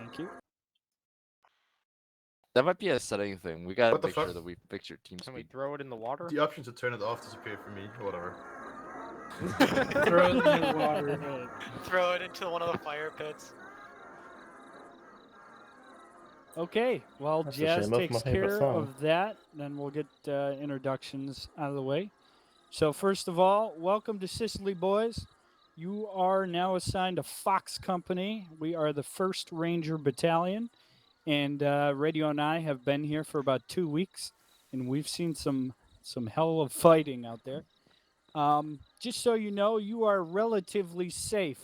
Thank you. That might be a setting thing. We gotta What the make sure fuck? that we fix your team Can we speed. throw it in the water? The option to turn it off disappeared for me. Whatever. Throw it in the water. Throw it into one of the fire pits. Okay, well, That's a Jazz shame. That's takes my favorite care song. of that. Then we'll get introductions out of the way. So first of all, welcome to Sicily, boys. You are now assigned to Fox Company. We are the 1st Ranger Battalion, and Radio and I have been here for about 2 weeks, and we've seen some hell of fighting out there. Just so you know, you are relatively safe.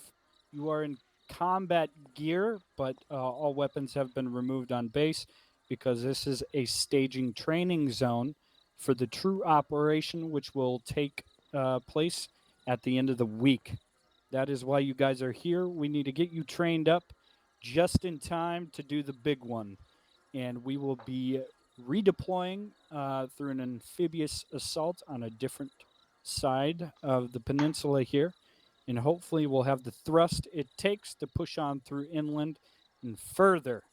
You are in combat gear, but all weapons have been removed on base because this is a staging training zone for the true operation, which will take place at the end of the week. That is why you guys are here. We need to get you trained up just in time to do the big one. And we will be redeploying through an amphibious assault on a different side of the peninsula here. And hopefully we'll have the thrust it takes to push on through inland and further.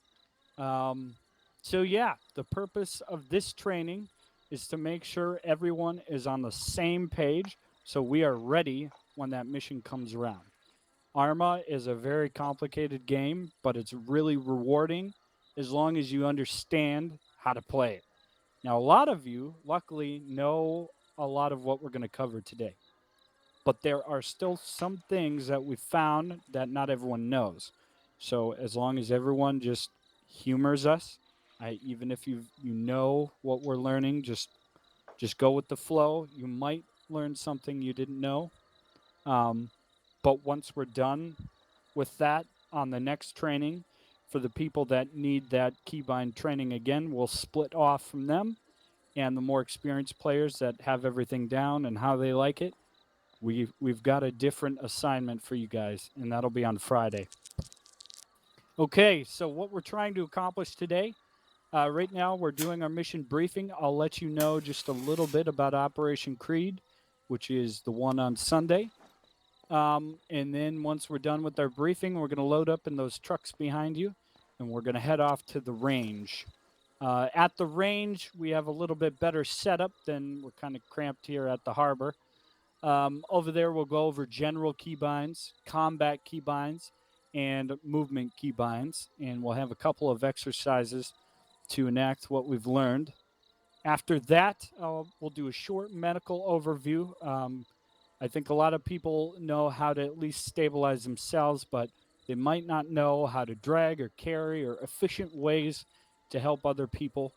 So yeah, the purpose of this training is to make sure everyone is on the same page so we are ready when that mission comes around. Arma is a very complicated game, but it's really rewarding as long as you understand how to play it. Now, a lot of you, luckily, know a lot of what we're going to cover today. But there are still some things that we found that not everyone knows. So as long as everyone just humors us, even if you know what we're learning, just go with the flow. You might learn something you didn't know. But once we're done with that on the next training, for the people that need that keybind training again, we'll split off from them. And the more experienced players that have everything down and how they like it, we've got a different assignment for you guys, and that'll be on Friday. Okay, so what we're trying to accomplish today, right now we're doing our mission briefing. I'll let you know just a little bit about Operation Creed, which is the one on Sunday. And then once we're done with our briefing, we're going to load up in those trucks behind you, and we're going to head off to the range. At the range, we have a little bit better setup than we're kind of cramped here at the harbor. Over there, we'll go over general keybinds, combat keybinds, and movement keybinds, and we'll have a couple of exercises to enact what we've learned. After that, we'll do a short medical overview. I think a lot of people know how to at least stabilize themselves, but they might not know how to drag or carry or efficient ways to help other people.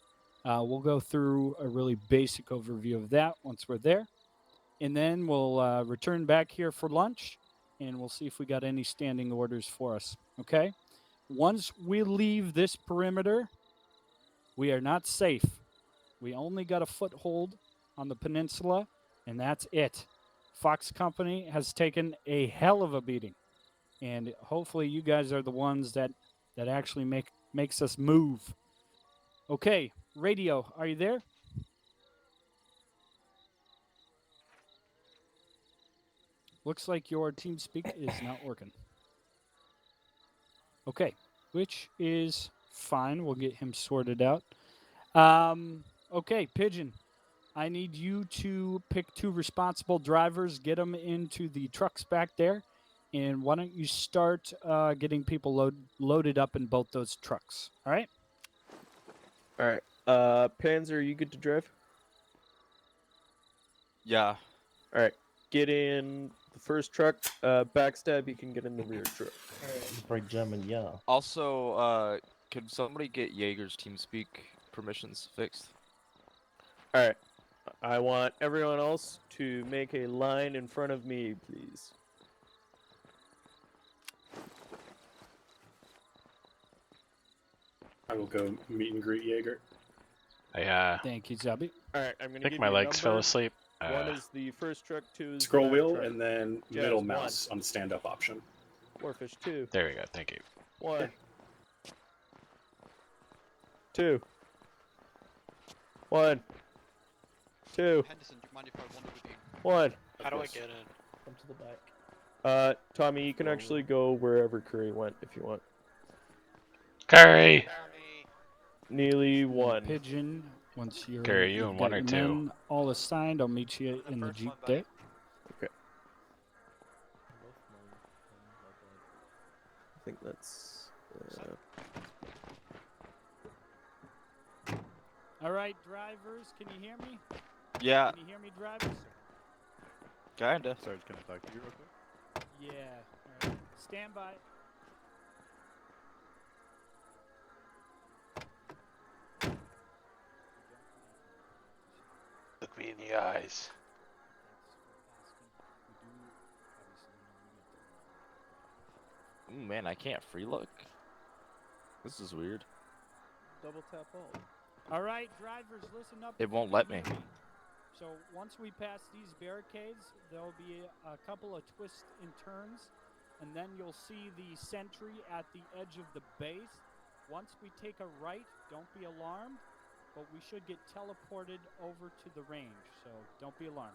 We'll go through a really basic overview of that once we're there. And then we'll return back here for lunch, and we'll see if we got any standing orders for us, okay? Once we leave this perimeter, we are not safe. We only got a foothold on the peninsula, and that's it. Fox Company has taken a hell of a beating, and hopefully you guys are the ones that actually makes us move. Okay, radio, are you there? Looks like your TeamSpeak is not working. Okay, which is fine. We'll get him sorted out. Okay, Pigeon, I need you to pick 2 responsible drivers, get them into the trucks back there, and why don't you start getting people loaded up in both those trucks, all right? All right. Panzer, you good to drive? Yeah. All right. Get in the first truck. Backstab, you can get in the rear truck. Break German, yeah. Also, could somebody get Jaeger's TeamSpeak permissions fixed? All right. I want everyone else to make a line in front of me, please. I will go meet and greet Jaeger. Thank you, Zabi. All right. I'm gonna think give my you a legs fell number. asleep. 1 is the first truck, 2 is the Scroll back wheel truck. and then Jazz, middle 1. mouse on the stand-up option. Warfish 2. There we go. Thank you. 1. 2. 1. 2. Henderson, do you mind if I wander with you? 1. How do I course. get in? Come to the back. Tommy, you can actually go wherever Curry went if you want. Carry. Carry. Neely 1. Pigeon, once you're Carry you in you've one got or your two. men all assigned, I'll meet you in the first jeep one, buddy. there. I think that's. All right, drivers, can you hear me? Yeah, Can you hear me, drivers? kinda. Sorry, can I talk to you real quick? Yeah. All right. Stand by. Look me in the eyes. Ooh, man, I can't free look. This is weird. Double tap all. All right, drivers, listen up. It if you won't can let hear me. So once we pass these barricades, there'll be a couple of twists and turns, and then you'll see the sentry at the edge of the base. Once we take a right, don't be alarmed, but we should get teleported over to the range, so don't be alarmed.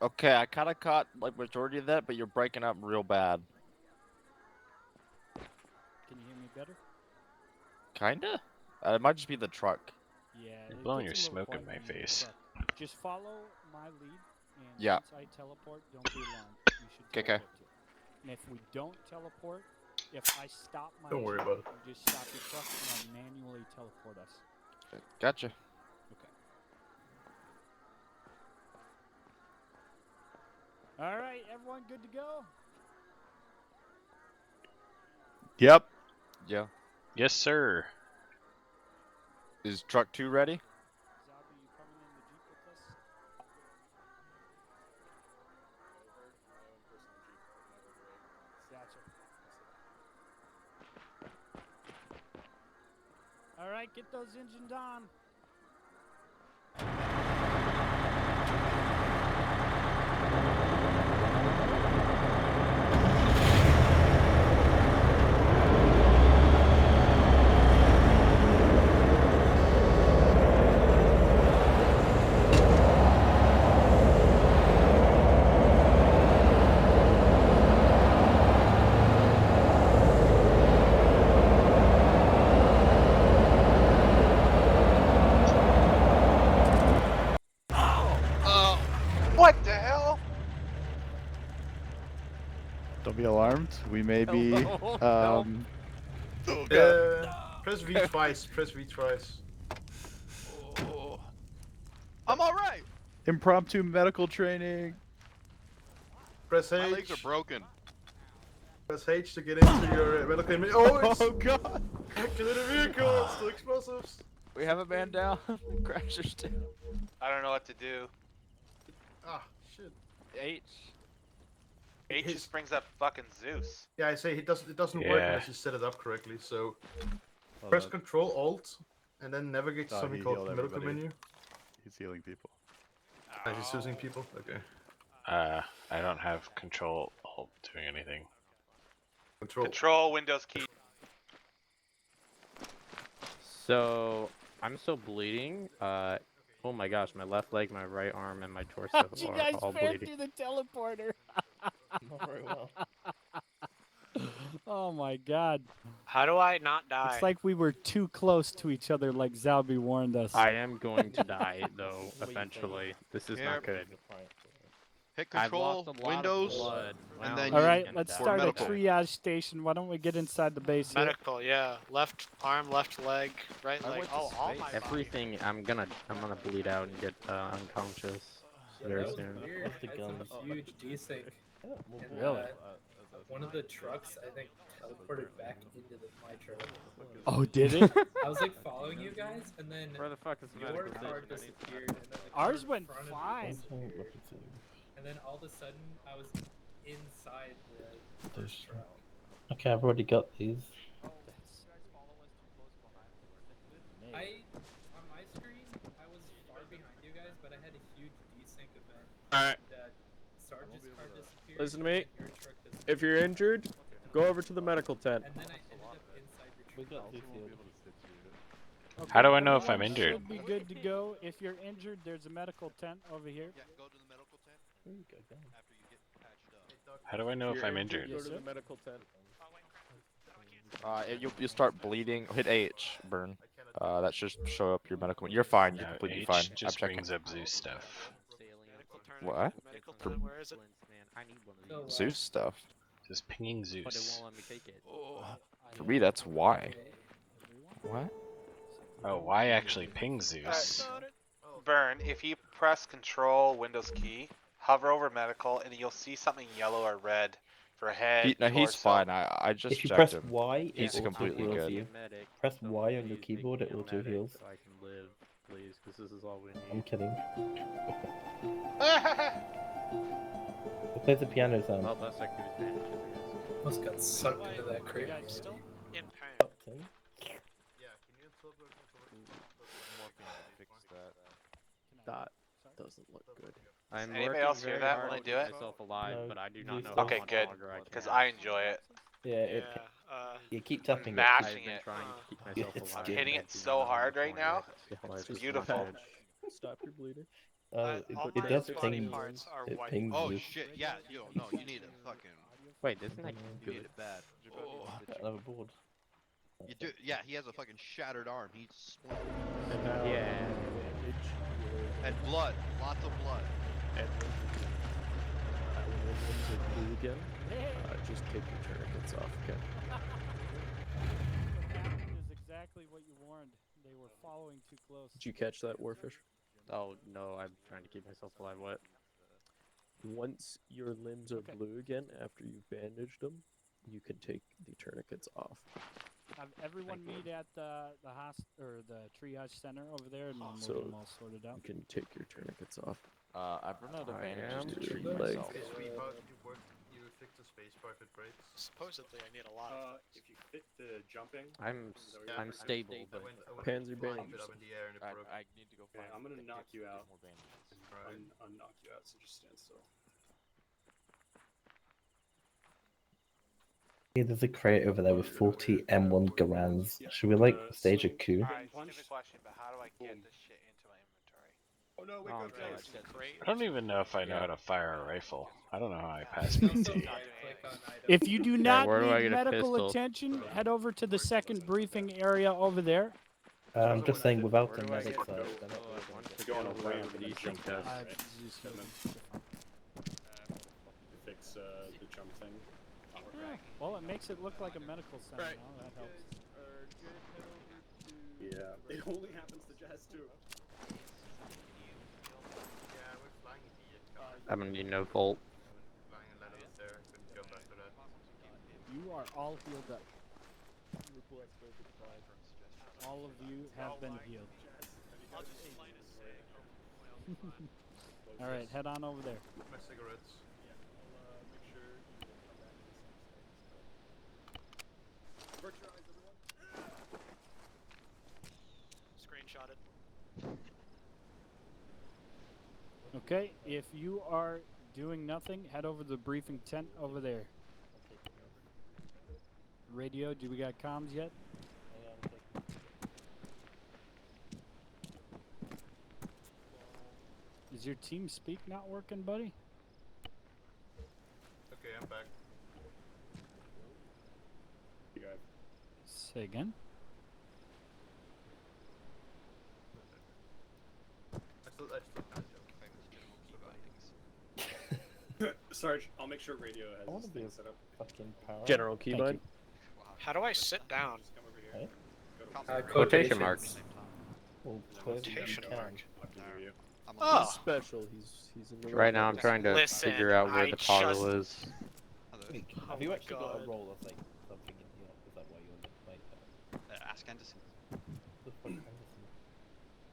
Okay, I kind of caught like majority of that, but you're breaking up real bad. Can you hear me better? Kinda. It might just be the truck. Yeah. You're it blowing gets your a little smoke in quiet my when you're in the face. truck. Just follow my lead, and Yeah. once I teleport, don't be alarmed. You should 'Kay. teleport to it. And if we don't teleport, if I stop my Don't worry jeep, about it. you just stop your truck and I'll manually teleport us. Gotcha. Okay. All right, everyone good to go? Yep. Yeah. Yes, sir. Is truck 2 ready? Zombie, you coming in the jeep with us? Gotcha. All right, get those engines on. What the hell? Don't be alarmed. We may be. Hello. Press V twice. Press V twice. Oh. I'm alright. Impromptu medical training. Press H. My legs are broken. Press H to get into your medical image. Oh, it's Oh god. get in the vehicle. It's still explosives. We have a man down. Crashers down. I don't know what to do. Ah, shit. H. H just brings up fucking Zeus. Yeah, I say it doesn't work Yeah. unless you set it up correctly. So press Control Alt and then navigate to Oh, something he called healed the medical everybody. menu. He's healing people. Is he choosing people? Okay. I don't have control alt doing anything. Control Windows key. So I'm still bleeding. Oh my gosh, my left leg, my right arm, and my torso How'd you are guys all fare bleeding. through the teleporter? Not very well. Oh my god. How do I not die? It's like we were too close to each other, like Zalby warned us. I am going to die though eventually. This is not good. Hit I've Control lost a lot Windows. of blood. and Wow. then All you right, can let's for start a medical. triage station. Why don't we get inside the base here? Medical, yeah. Left arm, left leg, right I leg. went to Oh, all space. my body. Everything. I'm gonna bleed out and get unconscious very soon. Weird. I had some huge desync. And, Really? One of the trucks, I think, teleported back into my truck. Oh, did it? I was like following you guys, and then Where the fuck is the your medical car station? disappeared, and then the Ours car in went front of me fine. disappeared. And then all of a sudden, I was inside the first truck. Okay, I've already got these. On my screen, I was far behind you guys, but I had a huge desync event. Alright. That Sarge's car disappeared. Listen to me. and your truck disappeared. If you're injured, go over to the medical tent. And then I ended up inside your We truck. got these here. Okay, How do I know if I'm everyone injured? Should be good to go. If you're injured, there's a medical tent over here. Yeah, go to the medical tent There you go, guys. after you get patched up. How do I know if you're I'm injured? Go Yes, to sir. the medical tent. You start bleeding. Hit H, burn. That should show up your medical. You're fine. You're No, completely H fine. just I'm checking. brings up Zeus stuff. What? Where is it? I need one of these. Zeus stuff. Just pinging But it Zeus. won't let me take it. For me, that's why. What? Oh, why actually ping Zeus? Burn, if you press Control Windows key, hover over medical, and you'll see something yellow or red for head. No, he's torso. fine. I just If you checked press him. Y, He's it auto completely heals good. you. Press Y on your keyboard, it auto heals. So I can live, please, because this is all we I'm need. kidding. Who plays the piano sound? Well, that's like who's managing this. Almost got sucked into that crate. Guys, still in Something. That doesn't look good. I'm Anybody working else hear very that hard when I to do keep it? myself alive, No, but I do not please know don't. how Okay, much good, longer I because can. I enjoy it. Yeah, you keep tapping it. I've Mashing been it. trying to keep myself It's alive. good. Hitting but it I do so not know hard how right much now. longer I can. It's Just beautiful. manage. Stop your bleeding. It does ping. It pings Oh you. shit, yeah, yo, no, you need a fucking. Wait, isn't that You need good? it bad. Another board. You do, yeah, he has a fucking shattered arm. He's splintered. And now, Yeah. bandage, And blood, lots of blood. and when your limbs are blue again, just take your tourniquets off, okay? what happened is exactly what you warned. They were following too close. Did you catch that, Warfish? Oh no, I'm trying to keep myself alive. What? Once your limbs are blue again after you've bandaged them, you can take the tourniquets off. Have everyone meet at the or the triage center over there, and then we'll So- get them all sorted out. You can take your tourniquets off. I've run out of I bandages am to treat doing myself. Is we how you work? You fix the space bar if it breaks. Supposedly, I need a lot. If you fit the jumping, I'm stable, but Panzer flying bandage. it up in the air and it broke. I need to go yeah, find. I'm gonna knock you out. More bandages. I'll knock you out, so just stand still. Hey, there's a crate over there with 40 M1 Garans. Should we like stage a coup? Alright, stupid question, but how do I get this shit into my inventory? Oh no, wake Oh, up, God. guys! I don't even know if I know how to fire a rifle. I don't know how I pass PT. If you do not where do I need get a medical pistol? attention, head over to the second briefing area over there. I'm just saying without where a do I medic get side. to they're not I want to Go on go a over ramp the and then decent jump test. Uh, Fix the jump thing. well, it makes it look like a medical center Right. now. That helps. Yeah, it only happens to Jazz too. Yeah, we're flying in the I'm gonna need no volt. flying and landed up there. Couldn't jump after that. You are all healed up. All of you have been healed. All right, head on over there. My cigarettes. Screenshot it. Okay, if you are doing nothing, head over to the briefing tent over there. Radio, do we got comms yet? Is your team speak not working, buddy? Okay, I'm back. You got Say again. I still can't jump. Sarge, I'll make sure radio I has wanna this be thing a set up. fucking power. General Thank keybind. you. How do I sit down? Just come over here. Hey? Go to Quotation marks. Well, close it if you Quotation can. mark. I'll have to hear you. Oh. He's special. He's in the Right now, I'm trying to Listen, figure out where I the toggle just- is. Wait, Oh have you my actually got a God. role of like something in here? Is that why you're on the plate? Ask Anderson. The fuck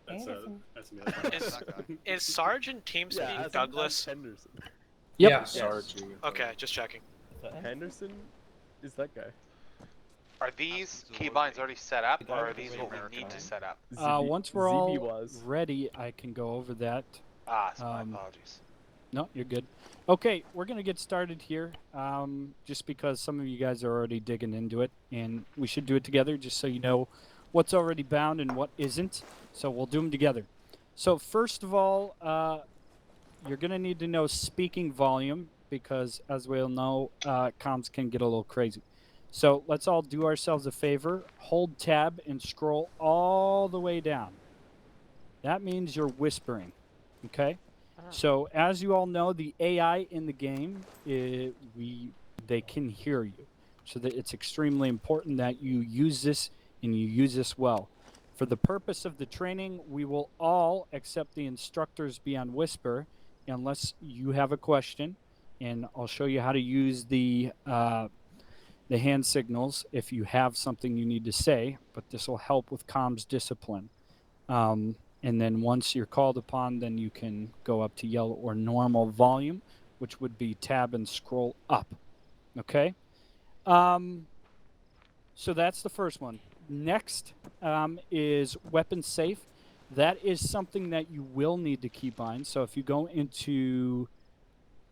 Anderson? That's me. That's Is- Is Sergeant TeamSpeak Douglas? Henderson. Yep. Yeah. Sarge. Okay, just checking. Is that him? Henderson is that guy. Are these keybinds already set up, or are these what we need to set up? Once we're ZB all was. ready, I can go over that. Ah, so my Um, apologies. No, you're good. Okay, we're gonna get started here. Just because some of you guys are already digging into it, and we should do it together, just so you know what's already bound and what isn't. So we'll do them together. So first of all, you're gonna need to know speaking volume because, as we all know, comms can get a little crazy. So let's all do ourselves a favor. Hold tab and scroll all the way down. That means you're whispering. Okay? So as you all know, the AI in the game, they can hear you. So that it's extremely important that you use this and you use this well. For the purpose of the training, we will all, except the instructors, be on whisper, unless you have a question, and I'll show you how to use the hand signals if you have something you need to say. But this will help with comms discipline. And then once you're called upon, then you can go up to yellow or normal volume, which would be tab and scroll up. Okay. So that's the first one. Next is weapon safe. That is something that you will need to keybind. So if you go into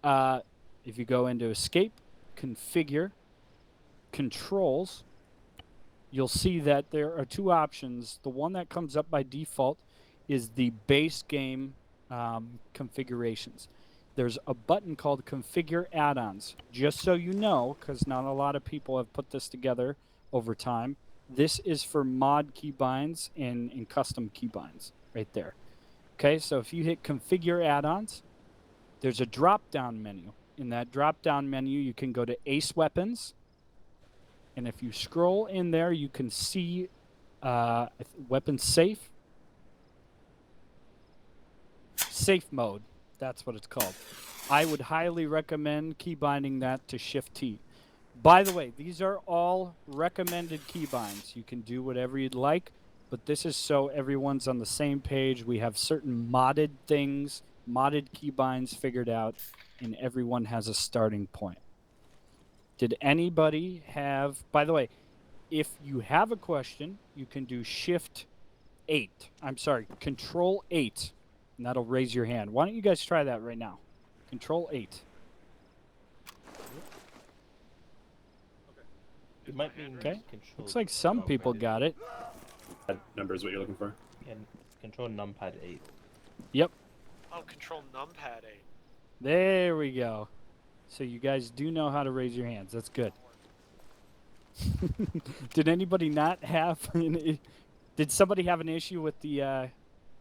escape, configure, controls, you'll see that there are two options. The one that comes up by default is the base game configurations. There's a button called configure add-ons. Just so you know, because not a lot of people have put this together over time, this is for mod keybinds and custom keybinds right there. Okay, so if you hit configure add-ons, there's a drop-down menu. In that drop-down menu, you can go to Ace Weapons, and if you scroll in there, you can see weapon safe. Safe mode, that's what it's called. I would highly recommend keybinding that to Shift T. By the way, these are all recommended keybinds. You can do whatever you'd like, but this is so everyone's on the same page. We have certain modded things, modded keybinds figured out, and everyone has a starting point. Did anybody have, by the way, if you have a question, you can do Control 8, and that'll raise your hand. Why don't you guys try that right now? Control 8. It might be Okay. Looks like some people got it. That number is what you're looking for. Yeah, control numpad 8. Yep. Oh, control numpad 8. There we go. So you guys do know how to raise your hands. That's good. Did anybody not have did somebody have an issue with the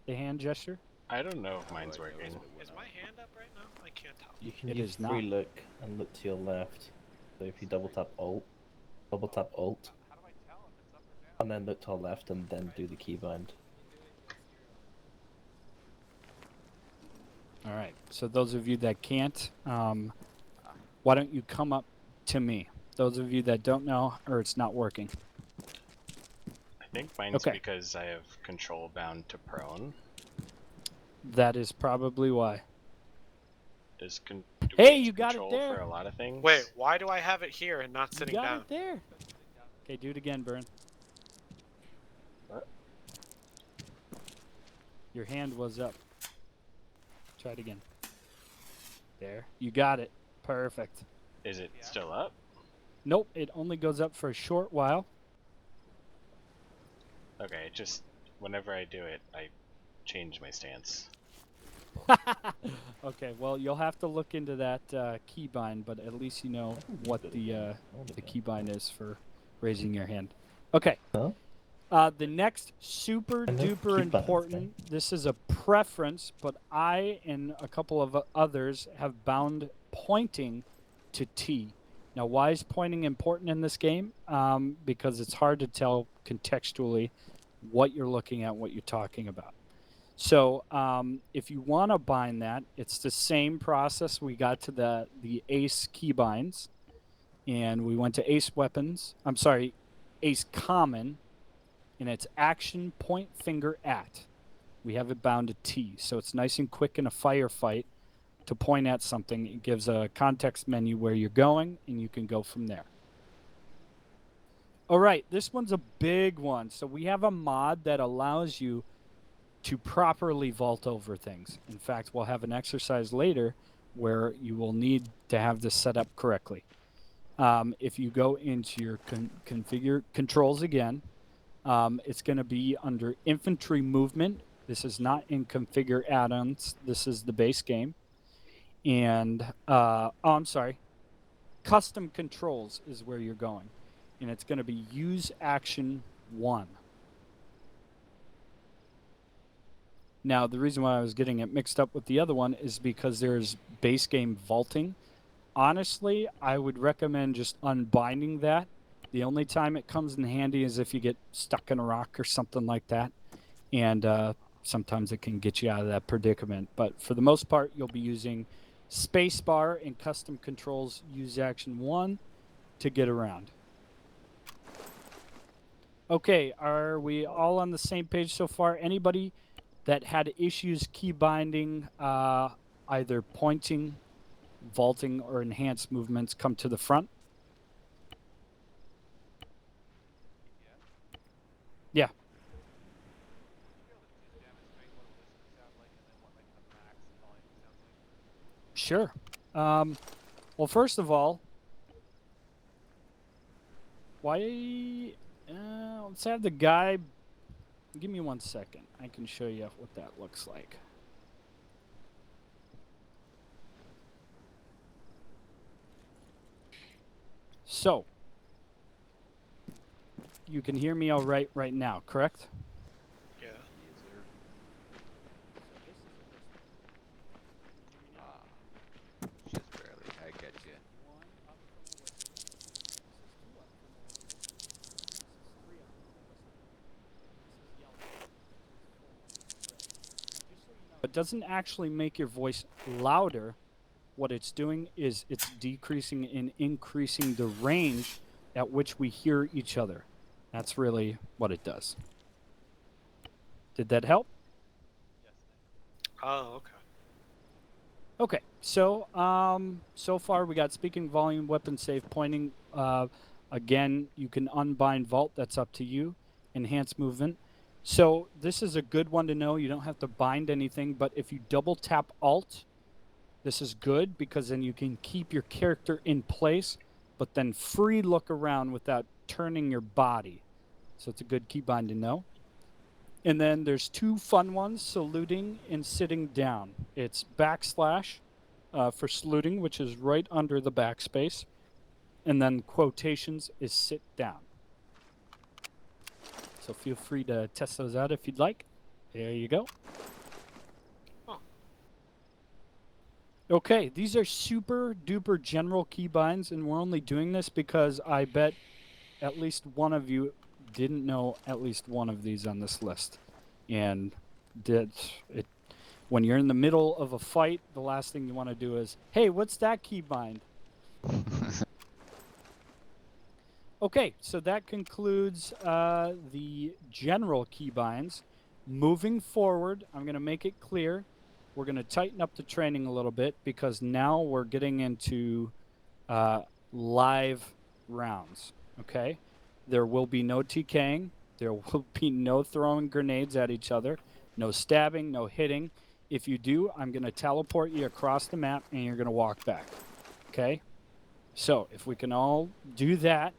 hand gesture? I don't know if mine's working. Is my hand up right now? I can't tell. You can It use is not. free look and look to your left. So if you double tap Alt, and then look to our left and then do the keybind. All right. So those of you that can't, why don't you come up to me? Those of you that don't know, or it's not working. I think mine's Okay. because I have control bound to prone. That is probably why. Do Hey, we use you got it control there. for a lot of things? Wait, why do I have it here and not You sitting got down? it there. Okay, do it again, Burn. What? Your hand was up. Try it again. There. You got it. Perfect. Is it still up? Nope, it only goes up for a short while. Okay, just whenever I do it, I change my stance. Okay, well, you'll have to look into that keybind, but at least you know what the keybind is for raising your hand. Okay. Huh? The next super I know duper keybind important, this is a preference, but I and a couple of others have bound pointing to T. Now, why is pointing important in this game? Because it's hard to tell contextually what you're looking at, what you're talking about. So if you want to bind that, it's the same process. We got to the Ace keybinds, and we went to Ace Weapons. I'm sorry, Ace Common, and it's action point finger at. We have it bound to T, so it's nice and quick in a firefight to point at something. It gives a context menu where you're going, and you can go from there. All right, this one's a big one. So we have a mod that allows you to properly vault over things. In fact, we'll have an exercise later where you will need to have this set up correctly. If you go into your configure controls again, it's going to be under infantry movement. This is not in configure add-ons. This is the base game. And, I'm sorry. Custom controls is where you're going. and it's going to be use action 1. Now, the reason why I was getting it mixed up with the other one is because there's base game vaulting. Honestly, I would recommend just unbinding that. The only time it comes in handy is if you get stuck in a rock or something like that. And sometimes it can get you out of that predicament. But for the most part, you'll be using spacebar in custom controls use action 1 to get around. Okay, are we all on the same page so far? Anybody that had issues key binding, either pointing, vaulting, or enhanced movements, come to the front? Yeah. Sure. Well, first of all, why? Let's have the guy. Give me 1 second. I can show you what that looks like. So, you can hear me all right now, correct? Yeah. Just barely. I get you. It doesn't actually make your voice louder. What it's doing is it's decreasing and increasing the range at which we hear each other. That's really what it does. Did that help? Oh, okay. Okay, so so far we got speaking, volume, weapon save, pointing. Again, you can unbind vault. That's up to you. Enhance movement. So this is a good one to know. You don't have to bind anything, but if you double tap Alt, this is good because then you can keep your character in place, but then free look around without turning your body. So it's a good keybind to know. And then there's 2 fun ones, saluting and sitting down. It's backslash for saluting, which is right under the backspace. And then quotations is sit down. So feel free to test those out if you'd like. There you go. Okay, these are super duper general keybinds, and we're only doing this because I bet at least one of you didn't know at least one of these on this list. And when you're in the middle of a fight, the last thing you want to do is, hey, what's that keybind? Okay, so that concludes the general keybinds. Moving forward, I'm going to make it clear. We're going to tighten up the training a little bit because now we're getting into live rounds, okay? There will be no TKing. There will be no throwing grenades at each other, no stabbing, no hitting. If you do, I'm going to teleport you across the map and you're going to walk back, okay? So if we can all do that,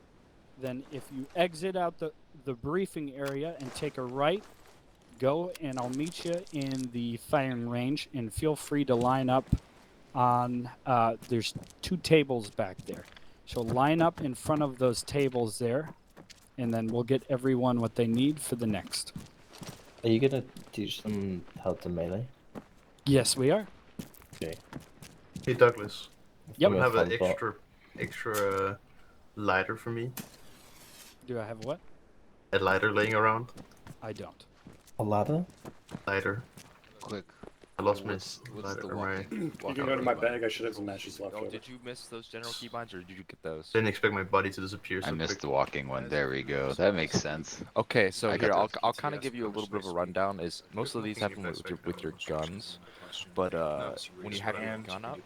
then if you exit out the briefing area and take a right, go and I'll meet you in the firing range, and feel free to line up on, there's 2 tables back there. So line up in front of those tables there, and then we'll get everyone what they need for the next. Are you gonna teach them how to melee? Yes, we are. Okay. Hey Douglas. Yep. You have an Fun thought. extra lighter for me? Do I have what? A lighter laying around? I don't. A ladder? Lighter. Quick. I lost my What's lighter. the or my... You can go to my bag. I should have some matches left Oh, over. did you miss those general keybinds, or did you get those? Didn't expect my body to disappear so I missed quick. the walking one. There we go. That makes sense. Okay, so I here got I'll those. kind of give you a little bit of a rundown. Is most of these happen with your guns, but when you have your gun up.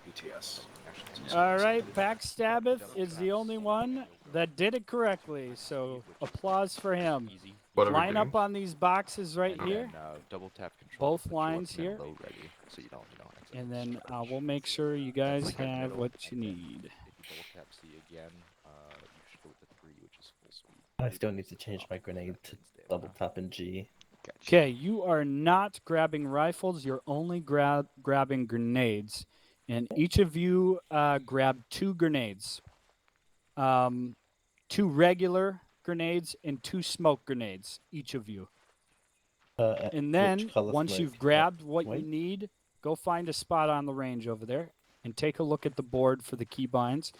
All right, Backstabbeth is the only one that did it correctly, so applause for him. Easy. What are we Line up doing? on these boxes right And here, then, double tap control. both put your lines weapon in here. low ready, so you don't accidentally and then charge. we'll make sure you guys Like a have middle, what you and then need. If you double tap C again, you should go with the 3, which is full speed. I still need to change my grenade to double tap and G. Gotcha. Okay, you are not grabbing rifles. You're only grabbing grenades, and each of you grab 2 grenades. 2 regular grenades and 2 smoke grenades, each of you. And then, once you've grabbed what you need, go find a spot on the range over there and take a look at the board for the keybinds.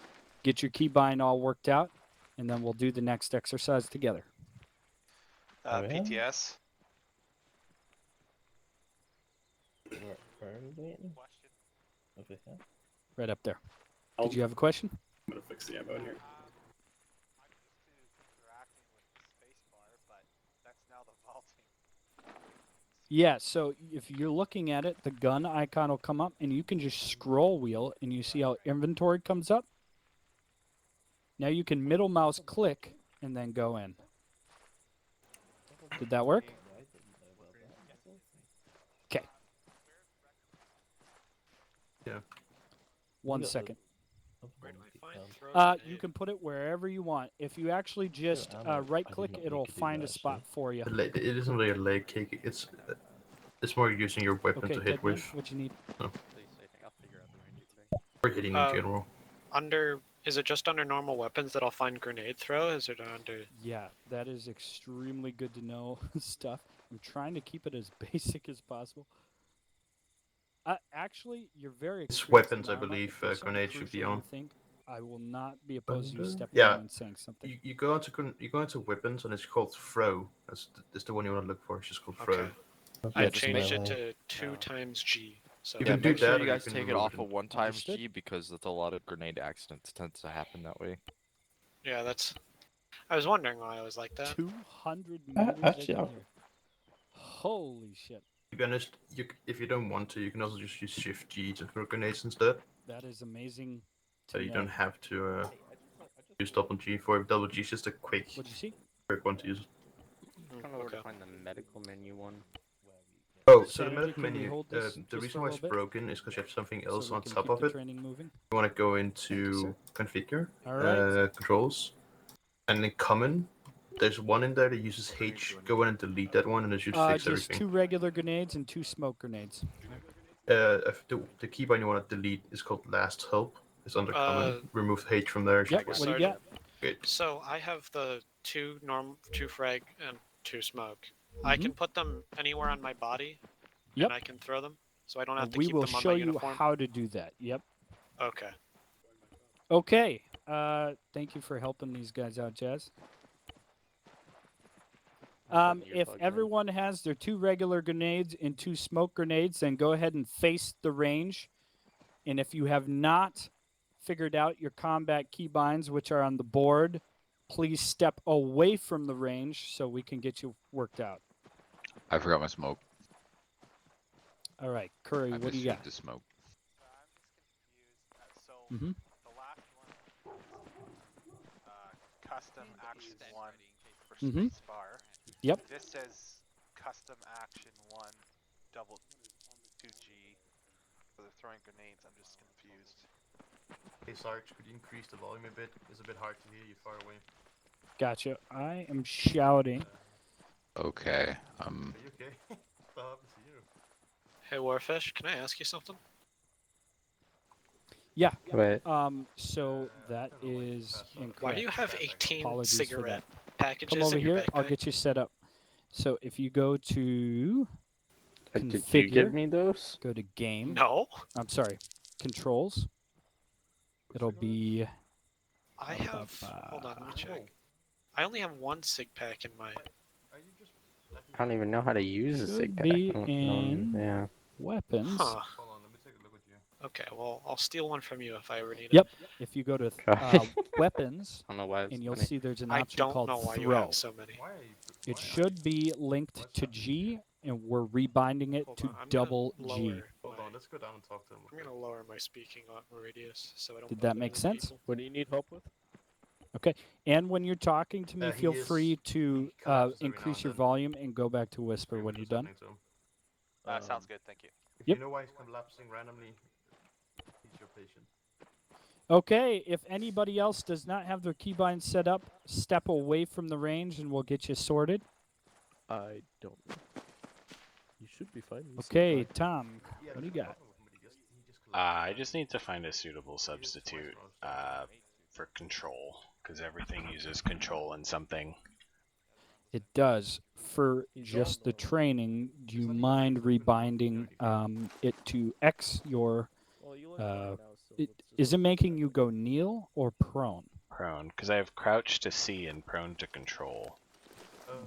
Get your keybind all worked out, and then we'll do the next exercise together. PTS. Where are we waiting? Over here. Right up there. Did you have a question? I'm gonna fix the ammo in here. Yeah, so if you're looking at it, the gun icon will come up, and you can just scroll wheel, and you see how inventory comes up. Now you can middle mouse click, and then go in. Did that work? Okay. Yeah. 1 second. Where do I find throw You can put it wherever you want. If you actually just right click, it'll find a spot for you. It isn't really a leg kick. It's more using your weapon Okay, to hit Deadman, with. what you need? Or hitting in general. Is it just under normal weapons that I'll find grenade throw? Is it under? Yeah, that is extremely good to know stuff. I'm trying to keep it as basic as possible. Actually, you're very. It's experienced weapons, in I armor. believe, If there's something grenade should be crucial you on. think, I will not be opposed to you stepping Yeah. in and saying something. You go into weapons and it's called throw. That's the one you want to look for. It's just called throw. Okay. Yeah, I just changed make- it to 2 times G. So You Yeah, can do make sure that, you or you guys can take it remove off it. of 1 times Understood. G because that's a lot of grenade accidents tend to happen that way. yeah, that's. I was wondering why I was like that. 200 meters. actually, right there. Holy shit! To be honest, if you don't want to, you can also just use Shift G to throw grenades instead. That is amazing. So to you know. don't have to use double G for it. Double G is just a quick What'd you see? one to use. I don't know where Okay. to find the medical menu one. Oh, so the Sandy, medical can we menu, hold this the just for reason a why it's little bit? broken is because you have something else So we on can top keep of the it. training moving. You want to go you, into configure, All right. controls, and then common. There's one in there that uses H. Go in and delete that one, and it should fix Just everything. 2 regular grenades and 2 smoke grenades. If the keybind you want to delete is called last help. It's under common. Remove H from there. Yep. What do you got? Good. So I have the 2 frag and 2 smoke. I can put them anywhere on my body. Yep. And I can throw them, so I don't have to We keep will them on show my you uniform. how to do that. Yep. Okay. Okay. Thank you for helping these guys out, Jazz. If everyone has their 2 regular grenades and 2 smoke grenades, then go ahead and face the range. And if you have not figured out your combat keybinds, which are on the board, please step away from the range so we can get you worked out. I forgot my smoke. All right, Curry, I what do you got? misrigged the smoke. Mhm. The last one is custom action 1 for Mhm. spacebar. Yep. This says custom action 1 double 2G for the throwing grenades. I'm just confused. Hey Sarge, could you increase the volume a bit? It's a bit hard to hear you far away. Gotcha. I am shouting. Okay. Are you okay? What happened to you? Hey Warfish, can I ask you something? Yeah. Wait. So that is incorrect. Why do you have 18 Apologies for cigarette that. packages Come over in your here. I'll backpack? get you set up. So if you go to Did you configure, give me those? go to game. No. I'm sorry. Controls. It'll be. I have. Hold on, let me check. I only have 1 sig pack in my. I don't even know how to use a Should sig pack. be I don't- in yeah. weapons. Huh. Hold on, let me take a look at you. Okay, well, I'll steal one from you if I ever need it. Yep. If you go to weapons, I don't know why. and you'll funny. see there's an I option don't called know why you throw. have so many. Why are you? It should be linked to G, and we're rebinding it Hold to on, I'm gonna double G. lower Hold my- on, let's go down and talk to him. I'm gonna lower my speaking radius so I don't. Did that bother make other sense? people. What do you need help with? Okay. And when you're talking to me, He feel is- free to he collapses every now increase and your then. volume and go back to whisper when you're done. Sounds good, thank you. If Yep. you know why he's collapsing randomly, he's your patient. Okay. If anybody else does not have their keybind set up, step away from the range and we'll get you sorted. I don't know. You should be fine. You seem Okay, fine. Tom, what do you got? I just need to find a suitable substitute for control, because everything uses control and something. It does. For just the training, do you mind rebinding it to X your... is it making you go kneel or prone? Prone, because I have crouch to C and prone to control.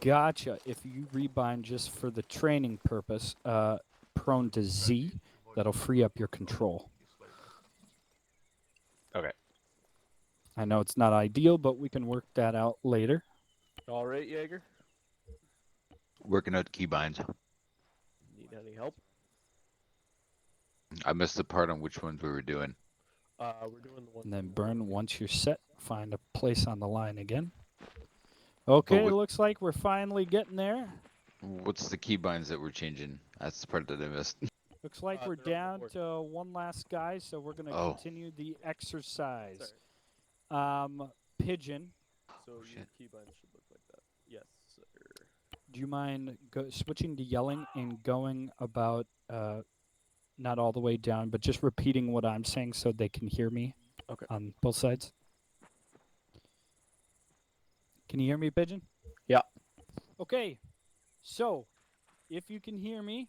Gotcha. If you rebind just for the training purpose, prone to Z, that'll free up your control. Okay. I know it's not ideal, but we can work that out later. All right, Jaeger. Working out keybinds. Need any help? I missed the part on which ones we were doing. We're doing the one. And then burn once you're set. Find a place on the line again. Okay, looks like we're finally getting there. What's the keybinds that we're changing? That's the part that I missed. Looks like we're down to one last guy, so we're going to continue the exercise. Pigeon. So your keybinds should look like that. Yes, sir. Do you mind switching to yelling and going about not all the way down, but just repeating what I'm saying so they can hear me on both sides? Can you hear me, Pigeon? Yeah. Okay, so if you can hear me,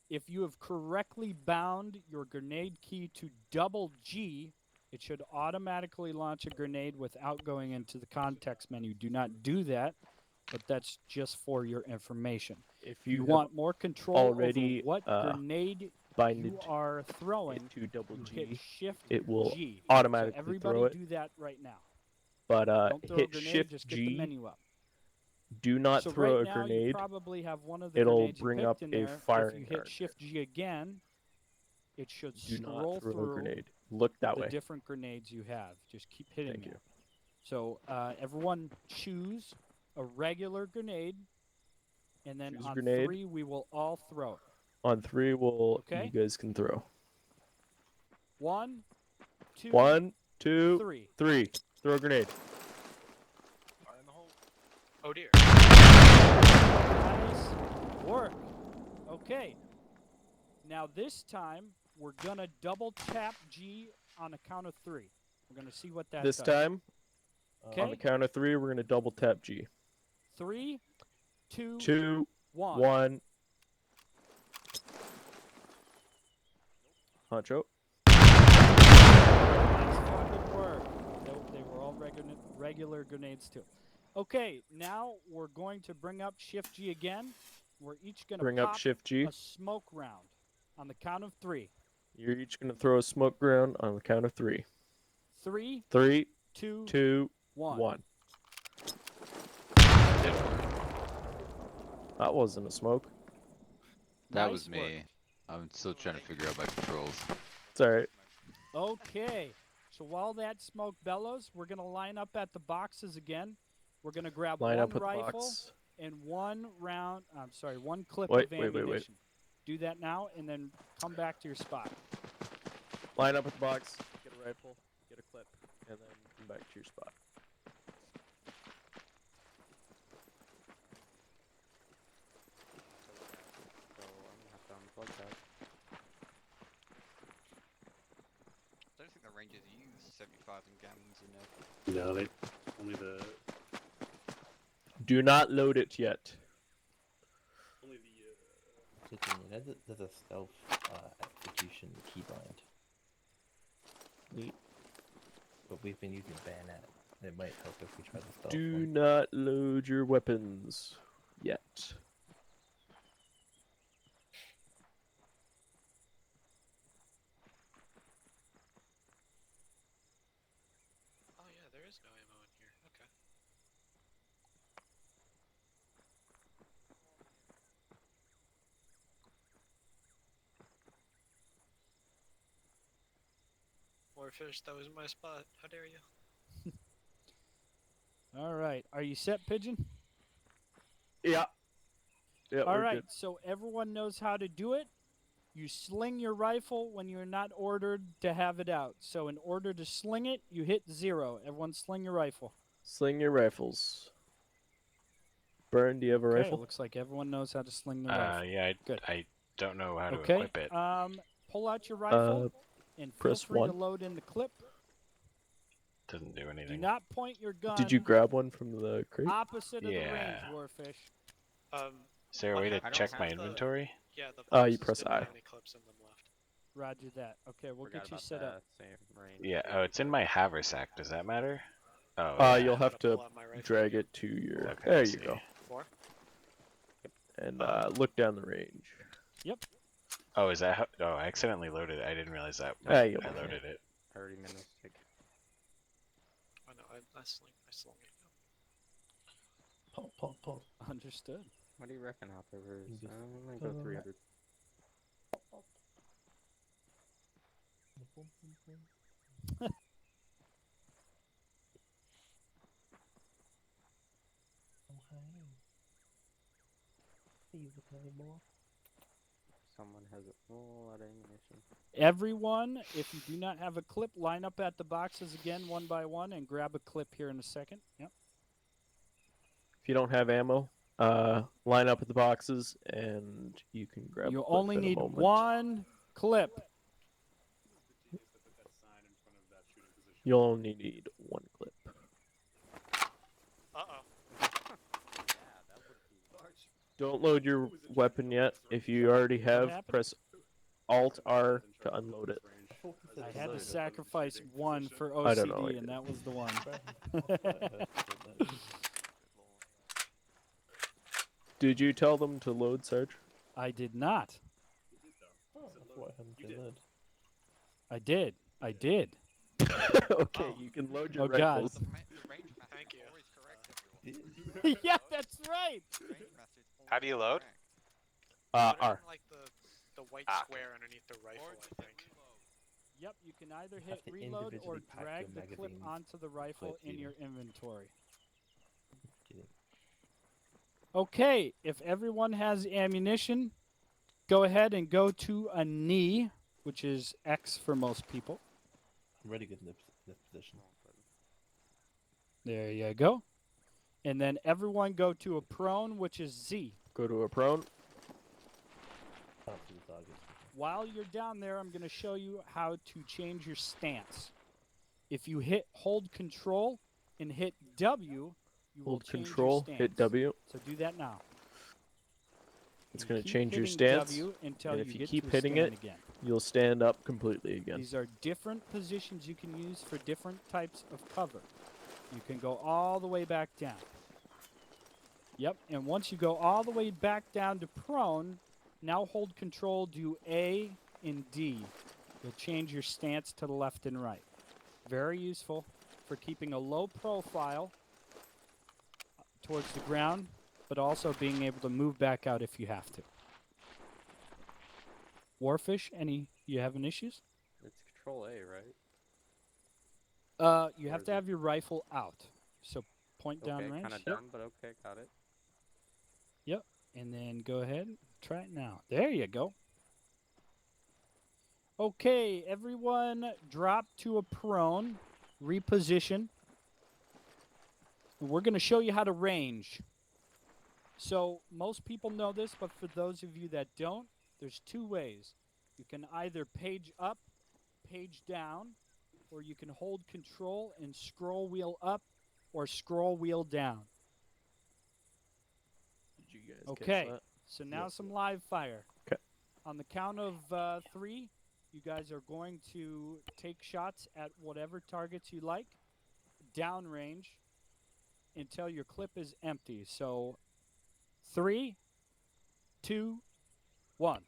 if you have correctly bound your grenade key to double G, it should automatically launch a grenade without going into the context menu. Do not do that, but that's just for your information. If you want more control already, over what grenade you are throwing, to double you G, hit Shift it will G. automatically so everybody throw it. do that right now. But Don't throw a hit grenade, Shift just get the G. menu up. Do not So throw right a now, you grenade. probably have one of the It'll grenades you bring picked up in a there. firing If you hit card. Shift G again, it should Do scroll not throw a through grenade. Look that the way. different grenades you have. Just keep hitting Thank them. you. So everyone choose a regular grenade, and then Choose on grenade. 3 we will all throw it. On 3, Okay. you guys can throw. 1, 2, 1, 2, 3. 3. Throw a grenade. Oh dear. Nice work. Okay. Now this time we're gonna double tap G on a count of 3. We're gonna see what that This does. time, Okay. on the count of 3, we're going to double tap G. 3, 2, 2, 1. 1. Honcho. Nice fucking work. They were all regular grenades too. Okay, now we're going to bring up Shift G again. We're each gonna Bring pop up Shift G. a smoke round on the count of 3. You're each going to throw a smoke round on the count of 3. 3, 3, 2, 2, 1. 1. That wasn't a smoke. That Nice was me. work. I'm still trying to figure out my controls. It's alright. Okay, so while that smoke bellows, we're gonna line up at the boxes again. We're gonna grab Line one up at the rifle box. and one clip Wait, of wait, wait, wait. ammunition. Do that now, and then come back to your spot. Line up at the box. Get a rifle. Get a clip. And then come back to your spot. So I'm gonna have to unplug that. I don't think the Rangers use 75 and Gams enough. No, they only the Do not load it yet. only the There's a stealth execution keybind. Neat. But we've been using bayonet. It might help if we try the stealth Do one. not load your weapons yet. Oh yeah, there is no ammo in here. Okay. Warfish, that was my spot. How dare you? All right, are you set, Pigeon? Yeah. Yeah. All we're right, good. so everyone knows how to do it. You sling your rifle when you're not ordered to have it out. So in order to sling it, you hit 0. Everyone sling your rifle. Sling your rifles. Burn, do you have a Okay, rifle? looks like everyone knows how to sling the rifle. Yeah, Good. I don't know how to Okay, equip it. pull out your rifle and feel press free to 1. load in the clip. Doesn't do Do anything. not point your gun Did you grab one from the crate? opposite of the range, Yeah. Warfish. Is there a what way to happened check with my the- inventory? Yeah, the You boxes press didn't I. have any clips in them left. Roger that. Okay, we'll Forgot get you about set the up. Same range. Yeah. Oh, it's in my haversack. Does that matter? Oh. Yeah. You'll have to Pull out my rifle. drag it to your. Okay, I There you see. go. 4? And look down the range. Oh, is that how? Oh, I accidentally loaded it. I didn't realize that. Ah, you'll I be loaded it. Already made a mistake. I know, I slung it. Pop, pop, pop. Understood. What do you reckon, Hopper? Just I'm gonna go go right. 300. Someone has a whole lot of ammunition. Everyone, if you do not have a clip, line up at the boxes again one by one and grab a clip here in a second. Yep. If you don't have ammo, line up at the boxes and you can grab. You a clip only in a need moment. one clip. You'll only need one clip. Don't load your weapon yet. If you already have, happened? press Alt R to unload it. I had to sacrifice one for I don't know, OCD, I and that was the one. Did you tell them to load, Sarge? I did not. I did. I did. Okay, you can load your Oh, God. rifles. Thank you. Yeah, that's right. How do you load? Put it R. in, like the white Ah. square underneath the rifle, I think. Yep, you can either hit to reload or individually pack drag your the clip magazines, onto the rifle clips in in. your inventory. Kidding. Okay, if everyone has ammunition, go ahead and go to a knee, which is X for most people. I'm really good in this position. There you go. And then everyone go to a prone, which is Z. Go to a prone. Can't see the target. While you're down there, I'm going to show you how to change your stance. If you hold control and hit W, you will Hold change control, your stance. hit W. So do that now. It's You going to keep change your hitting stance. W until And you if you get keep to a hitting stand it, again. you'll stand up completely again. These are different positions you can use for different types of cover. You can go all the way back down. Yep, and once you go all the way back down to prone, now hold control, do A and D. You'll change your stance to the left and right. Very useful for keeping a low profile towards the ground, but also being able to move back out if you have to. Warfish, you having issues? It's Control A, right? You Or have is to it- have your rifle out. So point down Okay, range. kind of Yep. dumb, but okay, got it. Yep. And then go ahead and try it now. There you go. Okay, everyone drop to a prone, reposition. We're going to show you how to range. So most people know this, but for those of you that don't, there's two ways. You can either page up, page down, or you can hold control and scroll wheel up or scroll wheel down. Did you guys catch Okay, that? so now Yep. some live fire. 'Kay. On the count of 3, you guys are going to take shots at whatever targets you like, downrange, until your clip is empty. So 3, 2, 1.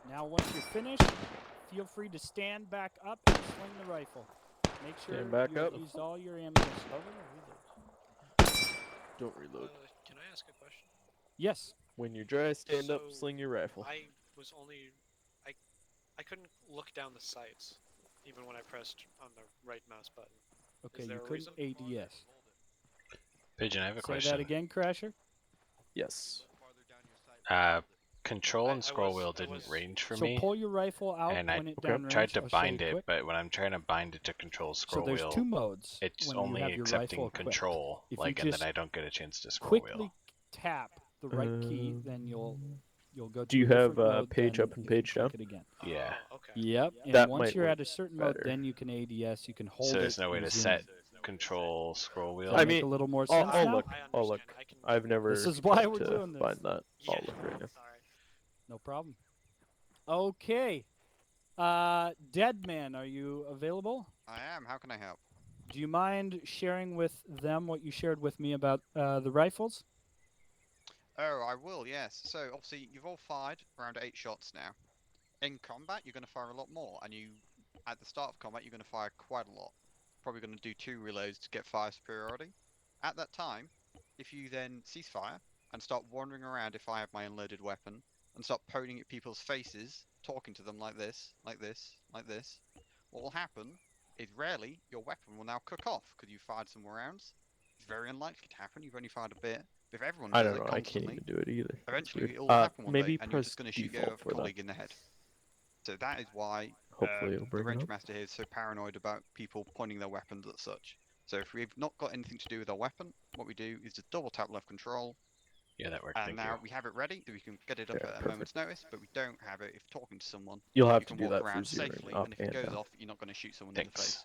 Now once you're finished, feel free to stand back up and swing the rifle. Make sure Stand back you have up. used all your ammunition. Don't reload. Can I ask a question? Yes. When you're dry, stand up, So, sling your rifle. I was only, I couldn't look down the sights, even when I pressed on the right mouse button. Okay, Is there you a couldn't reason? ADS. Pigeon, I have a Say question. that again, Crasher. Yes. Control and I scroll was- wheel I didn't was- range for So me, pull your rifle out, and I point it down tried range. to I'll show you bind it, quick. but when I'm trying to bind it to control So scroll there's wheel, two modes it's when you only have your accepting rifle equipped. control, If you like, and then just I don't get a chance to scroll quickly wheel. tap the right key, then you'll go to Do you a different have mode, page then up and you can page down? click it again. Yeah. Oh, okay. Yep. And That once might you're work at a certain mode, better. then you can ADS. You can hold So it. there's no way and to zoom set in. control scroll wheel. Does that I make mean, a little more I'll, sense I'll now? look. I'll look. I've never. This is why tried we're to doing this. Find that. I'll Yeah, look right now. sorry. No problem. Okay. Dead Man, are you available? I am. How can I help? Do you mind sharing with them what you shared with me about the rifles? Oh, I will, yes. So, obviously, you've all fired around 8 shots now. In combat, you're going to fire a lot more, and at the start of combat, you're going to fire quite a lot. Probably going to do 2 reloads to get fire superiority. At that time, if you then cease fire and start wandering around if I have my unloaded weapon, and start pointing at people's faces, talking to them like this, like this, like this, what will happen is rarely your weapon will now cook off because you fired some more rounds. It's very unlikely to happen, you've only fired a bit. But if everyone I does don't it know. I can't constantly, even do it either. That's eventually weird. it'll happen one maybe day, and you're press just going to shoot default your for that. colleague in the head. So that is why Hopefully it'll the bring it range up. master here is so paranoid about people pointing their weapons at such. So if we've not got anything to do with our weapon, what we do is just double tap left control. Yeah, that worked. And Thank now you. we have it ready, so we can get it up Yeah, at a moment's notice, but we don't have it if talking to someone. You'll have you to can do walk that for around zeroing safely, up and if it and goes down. off, you're not going to shoot someone in the face.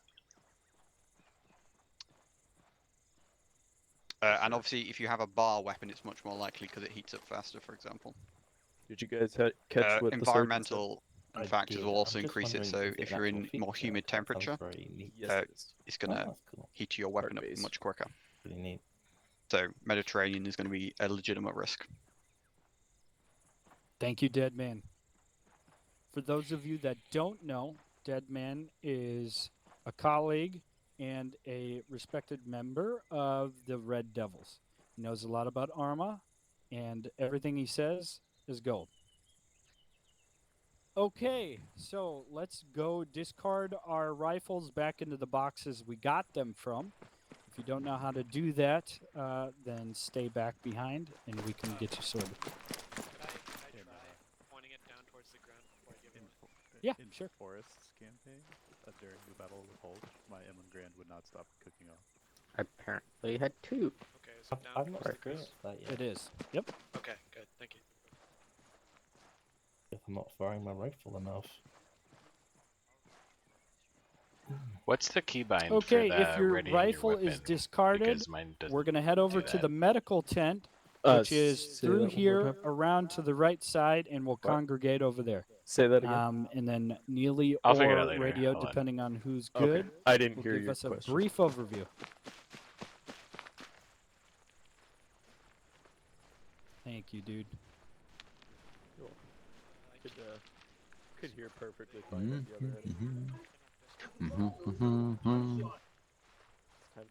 Thanks. And obviously, if you have a bar weapon, it's much more likely because it heats up faster, for example. Did you guys catch what the sergeant said? Environmental I factors did. will I'm also just increase it, so wondering, is it if you're an in actual more feature? humid That sounds temperature, very neat. Yes, it is. it's going to that's cool. heat your weapon up base. much quicker. Pretty neat. So Mediterranean is going to be a legitimate risk. Thank you, Dead Man. For those of you that don't know, Dead Man is a colleague and a respected member of the Red Devils. He knows a lot about Arma, and everything he says is gold. Okay, so let's go discard our rifles back into the boxes we got them from. If you don't know how to do that, then stay back behind and we can get you sorted. Could I try pointing it down towards the ground before I give it away? Yeah, in sure. Forests campaign, during the Battle of the Bulge, my M1 Grand would not stop cooking off. I apparently had 2. Okay, is it down I've not towards the experienced ground? that yet. It is. Yep. Okay, good, thank you. If I'm not firing my rifle enough. What's the keybind Okay, for the if your readying rifle your is weapon? discarded, Because mine doesn't we're going to head over do to that. the medical tent, which is say through that one more here time. around to the right side, and we'll congregate over there. Say that again. And then Neely I'll figure it or out later. Radio, Hold on. depending on who's Okay, good, I didn't will hear give your us a question. brief overview. Thank you, dude. Could hear perfectly fine with the other head. It's time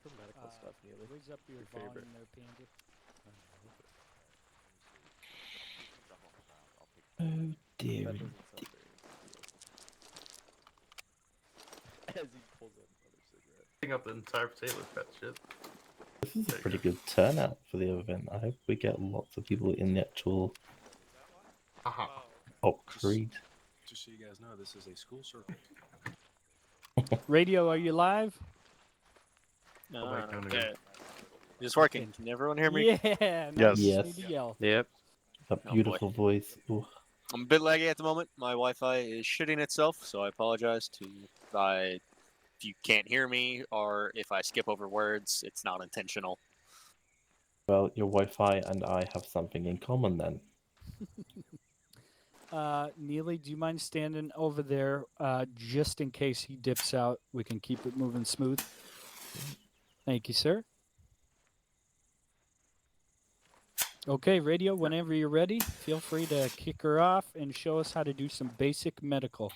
for medical stuff, Neely. Raise up your favorite. volume there, Pansy. Oh dear. That doesn't sound very As he pulls out another cigarette. Picking up the entire potato with that shit. This is a pretty good turnout for the event. I hope we get lots of people in the actual Aha. Creed. Just so you guys know, this is a school circuit. Radio, are you live? Okay. Is this working? Can everyone hear me? Yeah. Yes. Yes. Need to yell. Yep. That boy. beautiful voice. Ooh. I'm a bit laggy at the moment. My Wi-Fi is shitting itself, so I apologize if you can't hear me or if I skip over words. It's not intentional. Well, your Wi-Fi and I have something in common then. Neely, do you mind standing over there just in case he dips out? We can keep it moving smooth. Thank you, sir. Okay, Radio, whenever you're ready, feel free to kick her off and show us how to do some basic medical.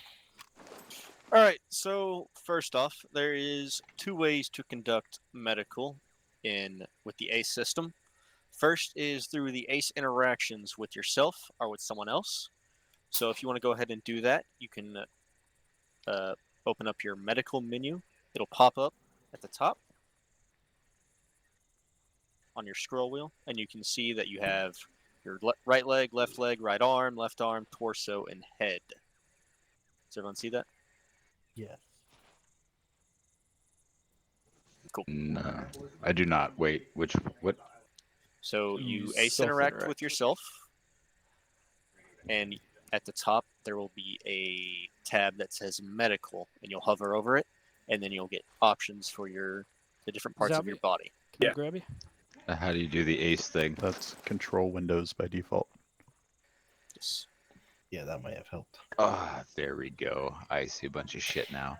All right. So first off, there is 2 ways to conduct medical with the ACE system. First is through the ACE interactions with yourself or with someone else. So if you want to go ahead and do that, you can open up your medical menu. It'll pop up at the top on your scroll wheel, and you can see that you have your right leg, left leg, right arm, left arm, torso, and head. Does everyone see that? Yes. Cool. No, I do not. Wait, what? So you ace self-interact. interact with yourself, and at the top there will be a tab that says medical, and you'll hover over it, and then you'll get options for the different parts of your Zabi, body. Can I grab you? How do you do the ace thing? That's control Windows by default. Yes. Yeah, that might have helped. Ah, there we go. I see a bunch of shit now.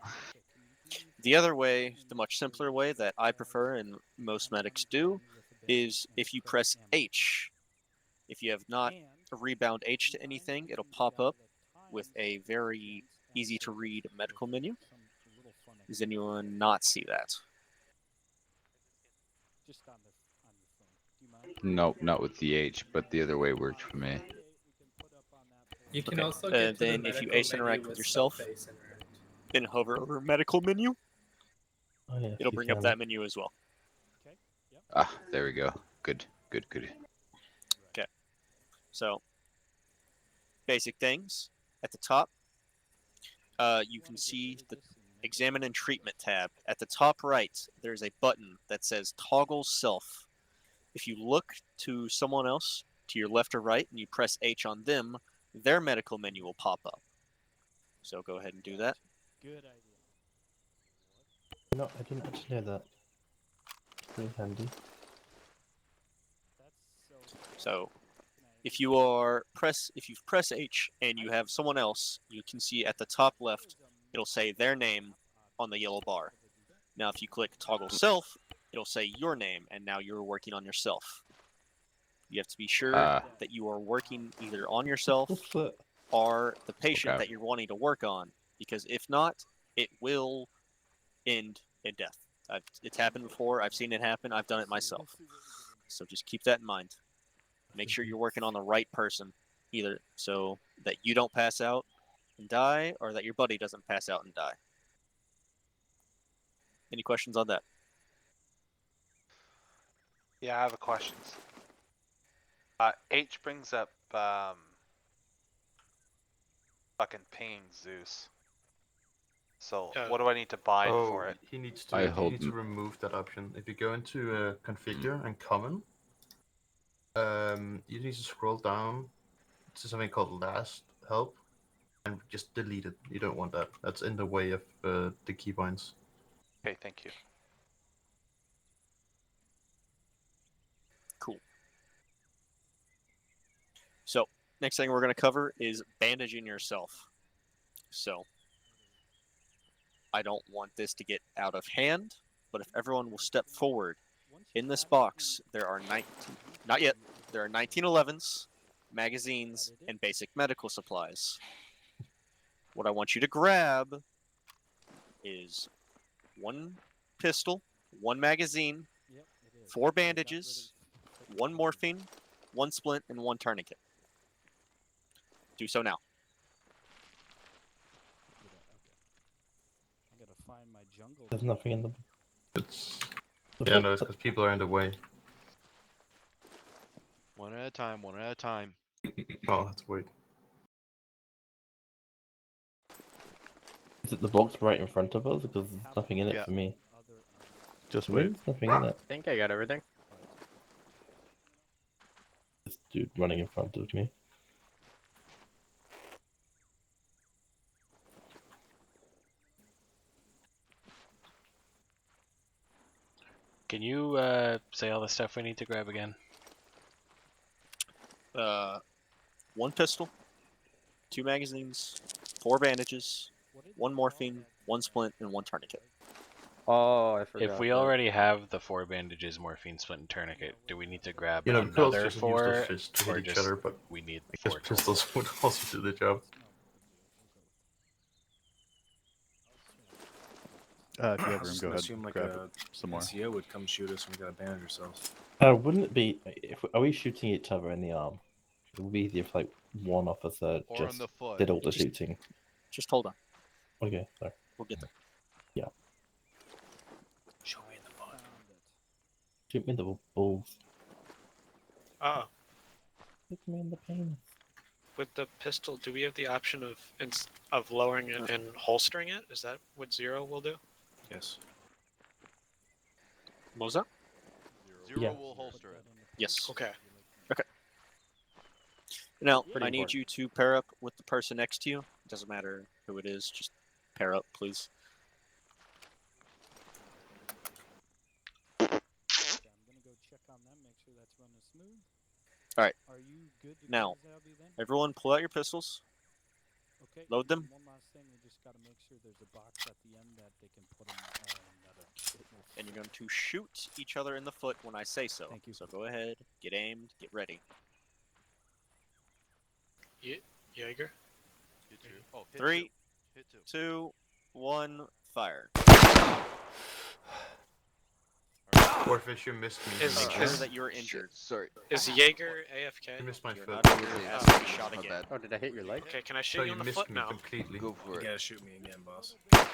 The other way, the much simpler way that I prefer and most medics do, is if you press H. If you have not rebound H to anything, it'll pop up with a very easy to read medical menu. Does anyone not see that? No, not with the H, but the other way worked for me. You can Okay, also get to then the if you medical ace interact menu with with yourself, self-ace interact. then hover over medical menu, Oh, yeah, it'll you bring up can. that menu as well. Ah, there we go. Good. Okay. So, basic things. At the top, you can see the Examine and Treatment tab. At the top right, there's a button that says Toggle Self. If you look to someone else, to your left or right, and you press H on them, their medical menu will pop up. So go ahead and do that. Good idea. No, I didn't actually know that. Pretty handy. So if you've pressed H and you have someone else, you can see at the top left, it'll say their name on the yellow bar. Now if you click Toggle Self, it'll say your name, and now you're working on yourself. You have to be sure that you are working either on yourself or the patient that you're wanting to work on, because if not, it will end in death. It's happened before. I've seen it happen. I've done it myself. So just keep that in mind. Make sure you're working on the right person, either so that you don't pass out and die, or that your buddy doesn't pass out and die. Any questions on that? Yeah, I have a question. H brings up fucking ping Zeus. So what do I need to bind for it? He needs to remove that option. If you go into configure and common, you need to scroll down to something called last help and just delete it. You don't want that. That's in the way of the keybinds. Okay, thank you. Cool. So, next thing we're going to cover is bandaging yourself. So, I don't want this to get out of hand, but if everyone will step forward, in this box there are 1911s, magazines, and basic medical supplies. What I want you to grab is one pistol, one magazine, 4 bandages, 1 morphine, 1 splint, and 1 tourniquet. Do so now. I gotta find my jungle. There's nothing in the. Yeah, no, it's because people are in the way. One at a time, one at a time. Oh, that's weird. Is it the box right in front of us? Because there's nothing in it for me. Just Really? wait. There's nothing in it. I think I got everything. This dude running in front of me. Can you say all the stuff we need to grab again? 1 pistol, 2 magazines, 4 bandages, 1 morphine, 1 splint, and 1 tourniquet. Oh, I forgot. If we that. already have the 4 bandages, morphine, splint, and tourniquet, do we need to grab You know, girls another just use 4, those fists to or hit each just other, but we need I guess 4 pistols would also do the job. If you have room, Just go ahead. assume like Grab some more. NCO would come shoot us when we gotta bandage ourselves. Wouldn't it be? Are we shooting each other in the arm? It would be easier if like one officer Or on just the foot. did all the shooting. Just hold on. Okay, sorry. We'll get there. Yeah. Show me the butt. Shoot me in the balls. Oh. Stick me in the penis. With the pistol, do we have the option of lowering it and holstering it? Is that what 0 will do? Yes. What was that? 0 will holster it. Yes. Okay. Okay. Now, Pretty I need important. you to pair up with the person next to you. It doesn't matter who it is, just pair up, please. Okay, I'm gonna go check on them, make sure that's running smooth. Alright. Are you good to Now, go, Zabby, then? everyone pull out your pistols. Okay. Load them. One last thing, we just gotta make sure there's a box at the end that they can put them And you're going to shoot each other in the foot when I say so. Thank you. So go ahead, get aimed, get ready. Jaeger? Hit 2. Oh, hit 3, 2. Hit 2. 2, 1, fire. Warfish, you missed me. Is- Make sure is- that you're injured. Sorry. Is Jaeger AFK? You missed my You're foot. not injured. Ask to be shot My again. bad. Oh, did I hit your leg? Okay, can I shoot So you you in the missed foot me now? completely. Go for You it. gotta shoot me again, boss. I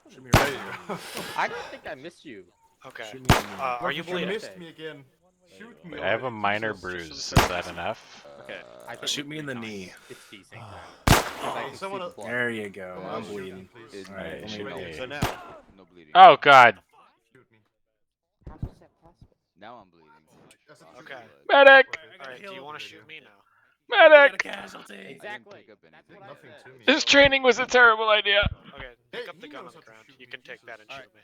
Shoot me There right. you go. I don't think I missed you. Okay. Shoot me again. Are you Warfish, you bleeding? missed me again. Shoot me. I have a already, minor Jesus. bruise. Is that enough? Okay. I hit Shoot you me in the 3 knee. times. It's decent. Oh, I can see someone the else- blood. There you go. Someone I'm else shoot me, bleeding. please. Alright, Only shoot me. me. So now, No bleeding. Oh god! Shoot me. How is that possible? Now I'm bleeding. That's a Okay. Medic! Alright, do you want to shoot me now? Medic! Casualty. Exactly. pick up That's anything. what I Nothing said. to me. This training was a terrible idea. Okay, Hey, pick up the he gun knows on the how to ground. shoot You me, can take that and Jesus. shoot me.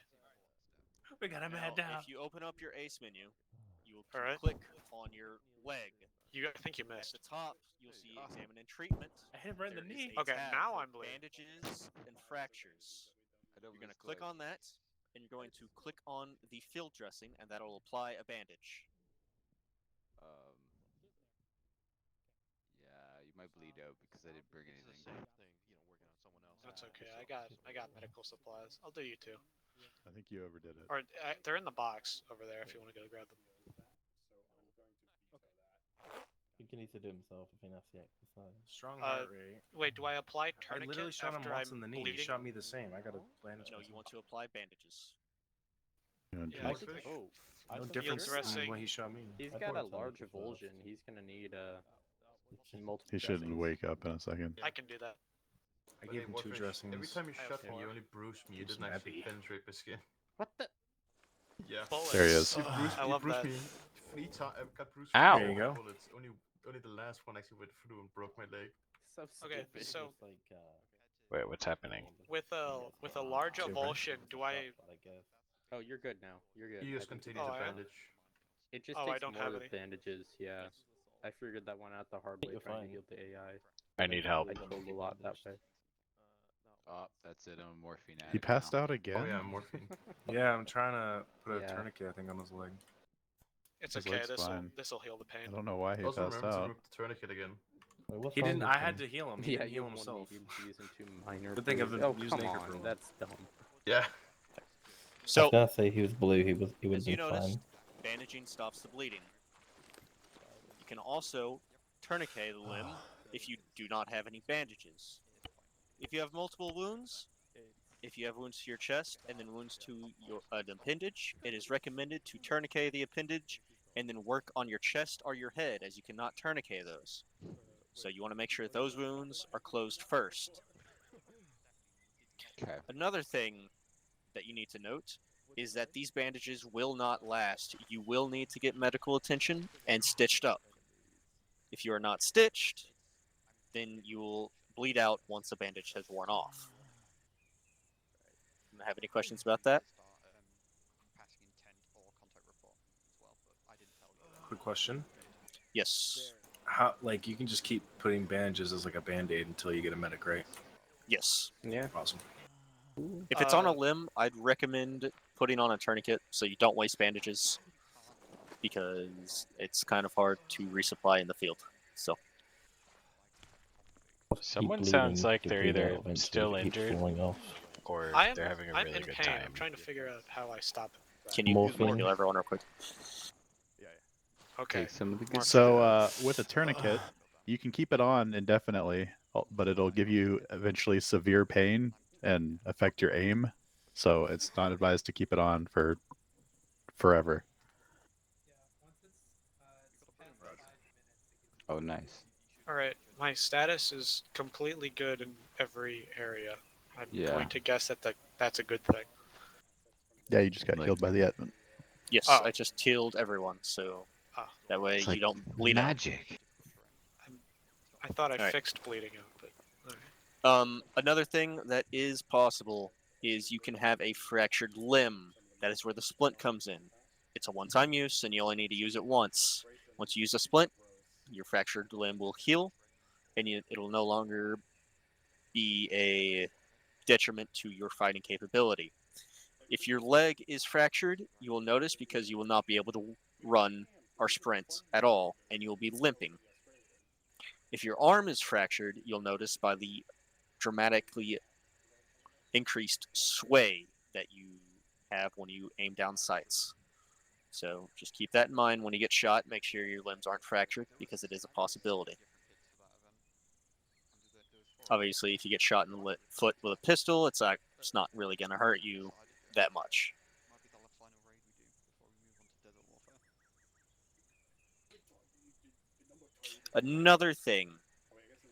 We got a now, man down. if you open up your ace menu, you will Alright. click on your leg. I think you At missed. the top, you'll see examine and treatment. I hit him right in the There is knee. a Okay, tab now for I'm bleeding. Bandages and fractures. I don't You're going to miss click leg. on that, and you're going to click on the field dressing, and that'll apply a bandage. Yeah, you might bleed out because I didn't bring It's the anything. same thing, working on someone else. That's okay. I got medical supplies. I'll do you two. I think you overdid it. Or they're in the box over there if you want to go grab them. He can easily do himself if he has the exercise. Strong Uh, heart rate. Wait, do I apply I tourniquet literally shot him after once I'm in the knee. bleeding? He shot me the same. I got a bandage. No, you want to apply bandages. Yeah, I I think- Oh, I No think difference Field dressing. than when he shot me. He's I got a brought some large liquid for us. avulsion. He's gonna need multiple. He should dressings. wake up in a second. I can do that. I But gave hey, him 2 Warfish, dressings. every time you I have shot me, 4. you only bruised me. You Keeps didn't me actually happy. penetrate my skin. What the? Yeah. Bullets. There he is. You bruised, I you love bruised that. me 3 times. I got bruised Ow. three There you go. bullets. Only the last one actually went through and broke my leg. So Okay, stupid. so It's like, Wait, what's happening? with a large Okay, avulsion, do I? Oh, you're good now. You're good. You I just think continue Oh, to I am? bandage. It just Oh, I takes don't more have with any. bandages. Yeah, I figured that one out the hard way You're trying fine. to heal the AI. I need help. I killed a lot that way. Oh, that's it. I'm a morphine addict He passed now. out again? Oh yeah, morphine. Yeah, I'm trying to put a Yeah. tourniquet, I think, on his leg. It's His okay. leg's fine. This'll heal the I pain. don't know why he Also passed remember to out. remove the tourniquet again. Wait, what's He wrong didn't. with I him? had to heal him. He Yeah, didn't you heal have one himself. medium to minor. Good thing I've bruise. been Oh, using come Anchor on, for a that's dumb. Yeah. I So, was gonna say he was blue. He would as be you noticed, fine. bandaging stops the bleeding. You can also tourniquet the limb if you do not have any bandages. If you have multiple wounds, if you have wounds to your chest and then wounds to your an appendage, it is recommended to tourniquet the appendage and then work on your chest or your head, as you cannot tourniquet those. So you want to make sure that those wounds are closed first. Okay. Another thing that you need to note is that these bandages will not last. You will need to get medical attention and stitched up. If you are not stitched, then you will bleed out once the bandage has worn off. Have any questions about that? Quick question. Yes. How, like, you can just keep putting bandages as like a band-aid until you get a medic, right? Yes. Yeah. Awesome. If it's on a limb, I'd recommend putting on a tourniquet so you don't waste bandages, because it's kind of hard to resupply in the field. So. Someone bleeding, sounds like keep they're bleeding either out eventually, still it keeps injured falling off. or I'm they're having a I'm really in good pain. time. I'm trying to figure out how I stop it. Can you Morphine. heal everyone real quick? Okay. Take some of the good So with a tourniquet, you can keep it on indefinitely, but it'll give you eventually severe pain and affect your aim. So it's not advised to keep it on for forever. Oh, nice. Alright, my status is completely good in every area. I'm Yeah. going to guess that that's a good thing. Yeah, you just got healed by the admin. Yes, Oh. I just healed everyone, so that way It's you like don't bleed out. magic. I thought I Alright. fixed bleeding out, but alright. Another thing that is possible is you can have a fractured limb. That is where the splint comes in. It's a one-time use, and you only need to use it once. Once you use a splint, your fractured limb will heal, and it'll no longer be a detriment to your fighting capability. If your leg is fractured, you will notice because you will not be able to run or sprint at all, and you will be limping. If your arm is fractured, you'll notice by the dramatically increased sway that you have when you aim down sights. So just keep that in mind when you get shot. Make sure your limbs aren't fractured because it is a possibility. Obviously, if you get shot in the foot with a pistol, it's not really going to hurt you that much. Another thing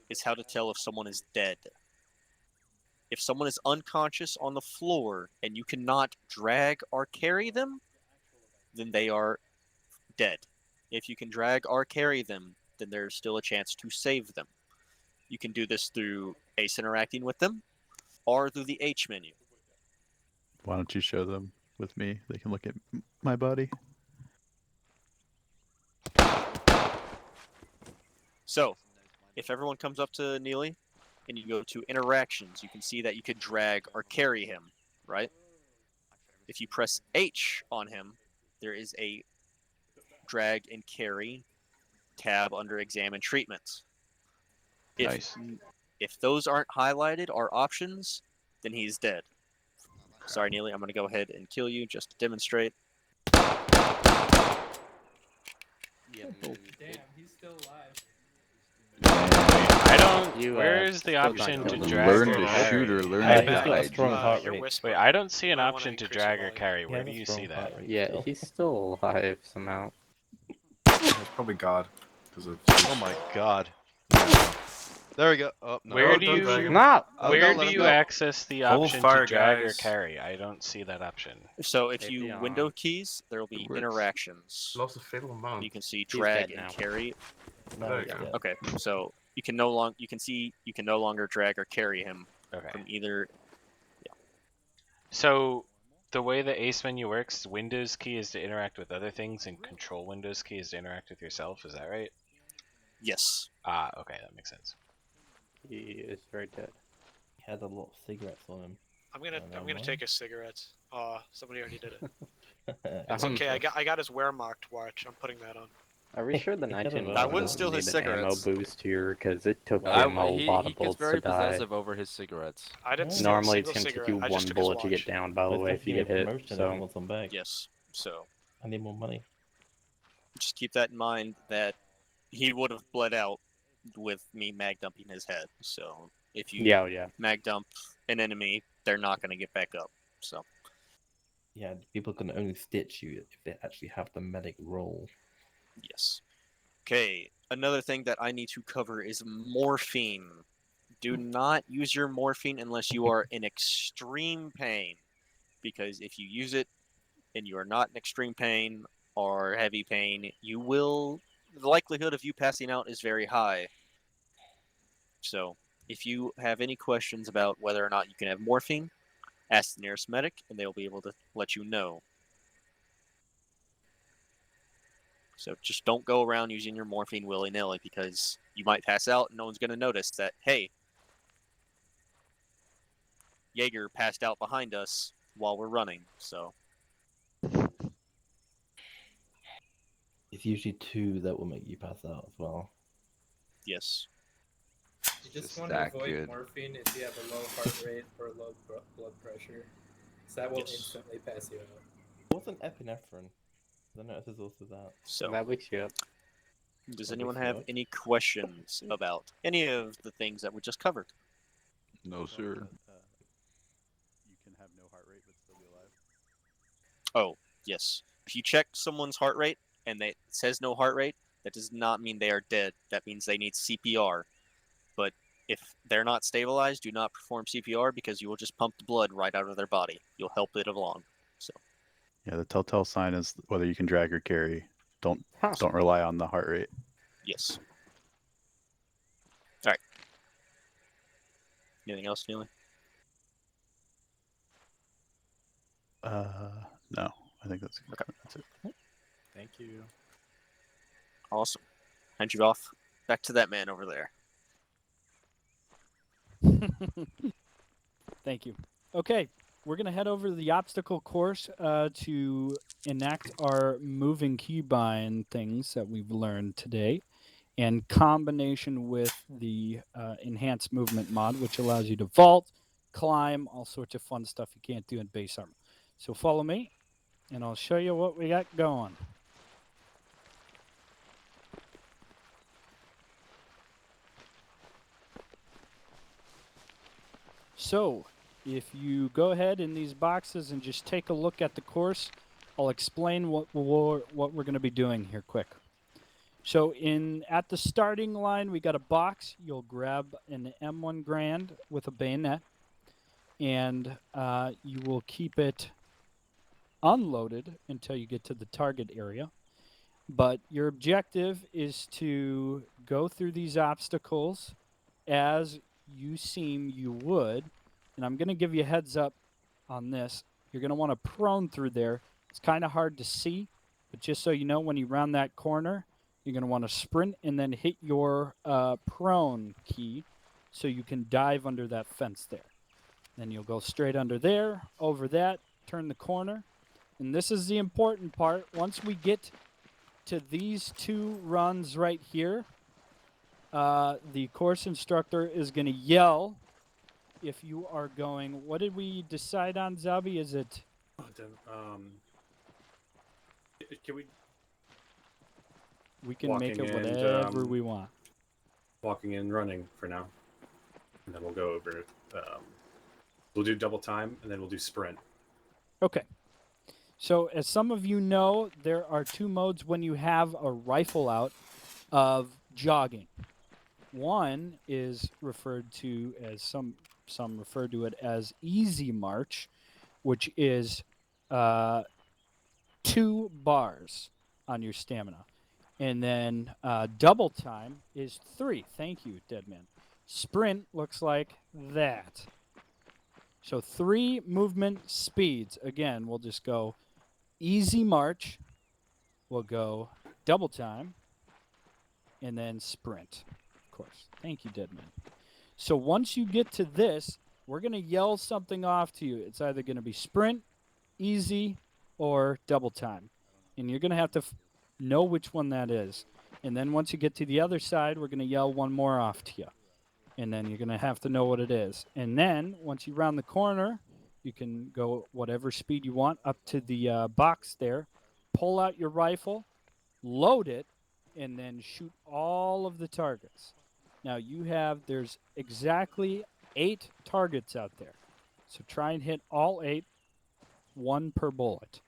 is how to tell if someone is dead. If someone is unconscious on the floor and you cannot drag or carry them, then they are dead. If you can drag or carry them, then there's still a chance to save them. You can do this through Ace interacting with them or through the H menu. Why don't you show them with me? They can look at my body. So, if everyone comes up to Neely and you go to interactions, you can see that you could drag or carry him, right? If you press H on him, there is a drag and carry tab under examine treatment. Nice. If those aren't highlighted or options, then he's dead. Sorry, Neely, I'm going to go ahead and kill you just to demonstrate. Damn, he's still alive. I don't. You, where's the still not option to killed. drag Learn or to carry? shoot or learn I to bet. He's got a hide. strong heart You're rate. whispering. Wait, I don't see an I wanna option to increase drag your or volume. carry. He Where has do a you strong see that? heart rate Yeah, still. he's still alive somehow. It's probably God. Because of. Oh my god. There we go. Oh, no. Where Oh, do don't you drag him. Not. Oh, where no, do let him you go. access the Hold option fire, to drag or guys. carry? I don't see that option. So if Maybe you on. window keys, there will be It works. interactions. Lost a fatal amount. You can see He's drag dead and now. carry. No, There he's you go. dead. Okay, so you can no longer drag or carry him Okay. from either. So the way the Ace menu works, Windows key is to interact with other things, and Control Windows key is to interact with yourself. Is that right? Yes. Ah, okay, that makes sense. He is very dead. He had a lot of cigarettes on him. I'm gonna never take his cigarettes. Somebody already did it. mind. It's okay. I got his wear marked watch. I'm putting that on. Are we sure the He had a 19 lot I of wouldn't them. steal his need an ammo cigarettes. boost here because it took I, him a lot he of gets bullets very to die. possessive over his cigarettes. I didn't Yeah. steal Normally a it's single gonna take cigarette. you I just one took his bullet to get watch. down, by the But way, it's if you definitely get a hit. promotion if he So wants them back. Yes. So I need more money. just keep that in mind that he would have bled out with me mag dumping his head. So if you yeah. mag dump an enemy, they're not going to get back up. So Yeah, people can only stitch you if they actually have the medic role. yes. Okay. Another thing that I need to cover is morphine. Do not use your morphine unless you are in extreme pain, because if you use it and you are not in extreme pain or heavy pain, the likelihood of you passing out is very high. So if you have any questions about whether or not you can have morphine, ask the nearest medic and they'll be able to let you know. So just don't go around using your morphine willy-nilly, because you might pass out and no one's going to notice that, hey, Jaeger passed out behind us while we're running. So It's usually 2 that will make you pass out as well. yes. You just Just want to that avoid good. morphine if you have a low heart rate or low blood pressure. So that will Yes. instantly pass you out. What's an epinephrine? I noticed there's also that. So that wakes you up. does That anyone wakes you have up. any questions about any of the things that we just covered? No, sir. You can have no heart rate but still be alive. Oh, yes. If you check someone's heart rate and it says no heart rate, That does not mean they are dead. That means they need CPR. But if they're not stabilized, do not perform CPR because you will just pump the blood right out of their body. You'll help it along. So Yeah, the telltale sign is whether you can drag or carry. Don't rely on the heart rate. yes. All right. Anything else, Neely? No, I think that's Okay. That's it. Thank you. Awesome. Hand you off back to that man over there. Thank you. Okay, we're going to head over to the obstacle course to enact our moving keybind things that we've learned today in combination with the enhanced movement mod, which allows you to vault, climb, all sorts of fun stuff you can't do in base armor. So follow me, and I'll show you what we got going. So, if you go ahead in these boxes and just take a look at the course, I'll explain what we're going to be doing here quick. So at the starting line, we got a box. You'll grab an M1 Grand with a bayonet, and you will keep it unloaded until you get to the target area. But your objective is to go through these obstacles as you seem you would. And I'm going to give you a heads up on this. You're going to want to prone through there. It's kind of hard to see, but just so you know, when you round that corner, you're going to want to sprint and then hit your prone key so you can dive under that fence there. Then you'll go straight under there, over that, turn the corner. And this is the important part. Once we get to these two runs right here, the course instructor is going to yell if you are going. What did we decide on, Zabi? Is it? Can we? We can make it whatever we want. Walking and running for now, and then we'll go over. We'll do double time, and then we'll do sprint. Okay. So, as some of you know, there are two modes when you have a rifle out of jogging. One is referred to as some refer to it as easy march, which is 2 bars on your stamina. And then double time is 3. Thank you, Deadman. Sprint looks like that. So 3 movement speeds. Again, we'll just go easy march. We'll go double time. And then sprint, of course. Thank you, Deadman. So once you get to this, we're going to yell something off to you. It's either going to be sprint, easy, or double time. And you're going to have to know which one that is. And then once you get to the other side, we're going to yell one more off to you. And then you're going to have to know what it is. And then once you round the corner, you can go whatever speed you want up to the box there. Pull out your rifle, load it, and then shoot all of the targets. Now there's exactly 8 targets out there. So try and hit all 8, 1 per bullet.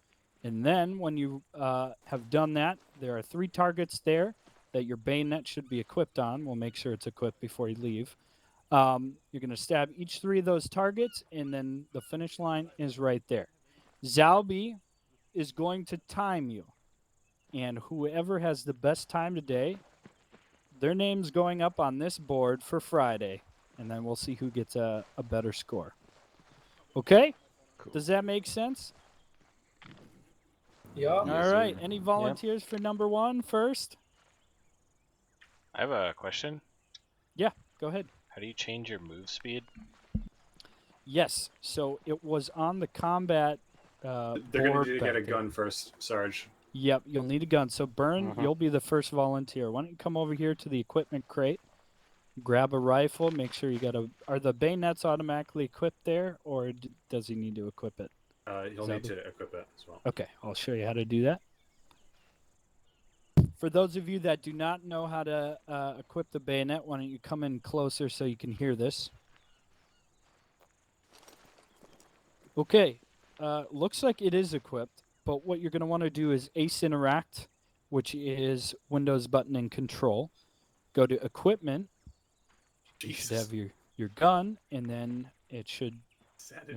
And then when you have done that, there are 3 targets there that your bayonet should be equipped on. We'll make sure it's equipped before you leave. You're going to stab each 3 of those targets, and then the finish line is right there. Zalbi is going to time you. And whoever has the best time today, their name's going up on this board for Friday. And then we'll see who gets a better score. Okay? Cool. Does that make sense? Yeah. All right. Any volunteers for number 1 first? I have a question. Yeah, go ahead. How do you change your move speed? Yes. So it was on the combat They're board. going to get a back there. gun first, Sarge. Yep, you'll need a gun. So Burn, you'll be the first volunteer. Why don't you come over here to the equipment crate, grab a rifle, make sure you got are the bayonets automatically equipped there, or does he need to equip it? He'll need to equip it as well. Okay, I'll show you how to do that. For those of you that do not know how to equip the bayonet, why don't you come in closer so you can hear this? Okay, looks like it is equipped, but what you're going to want to do is ace interact which is Windows button and control. Go to equipment. You should have your gun, and then there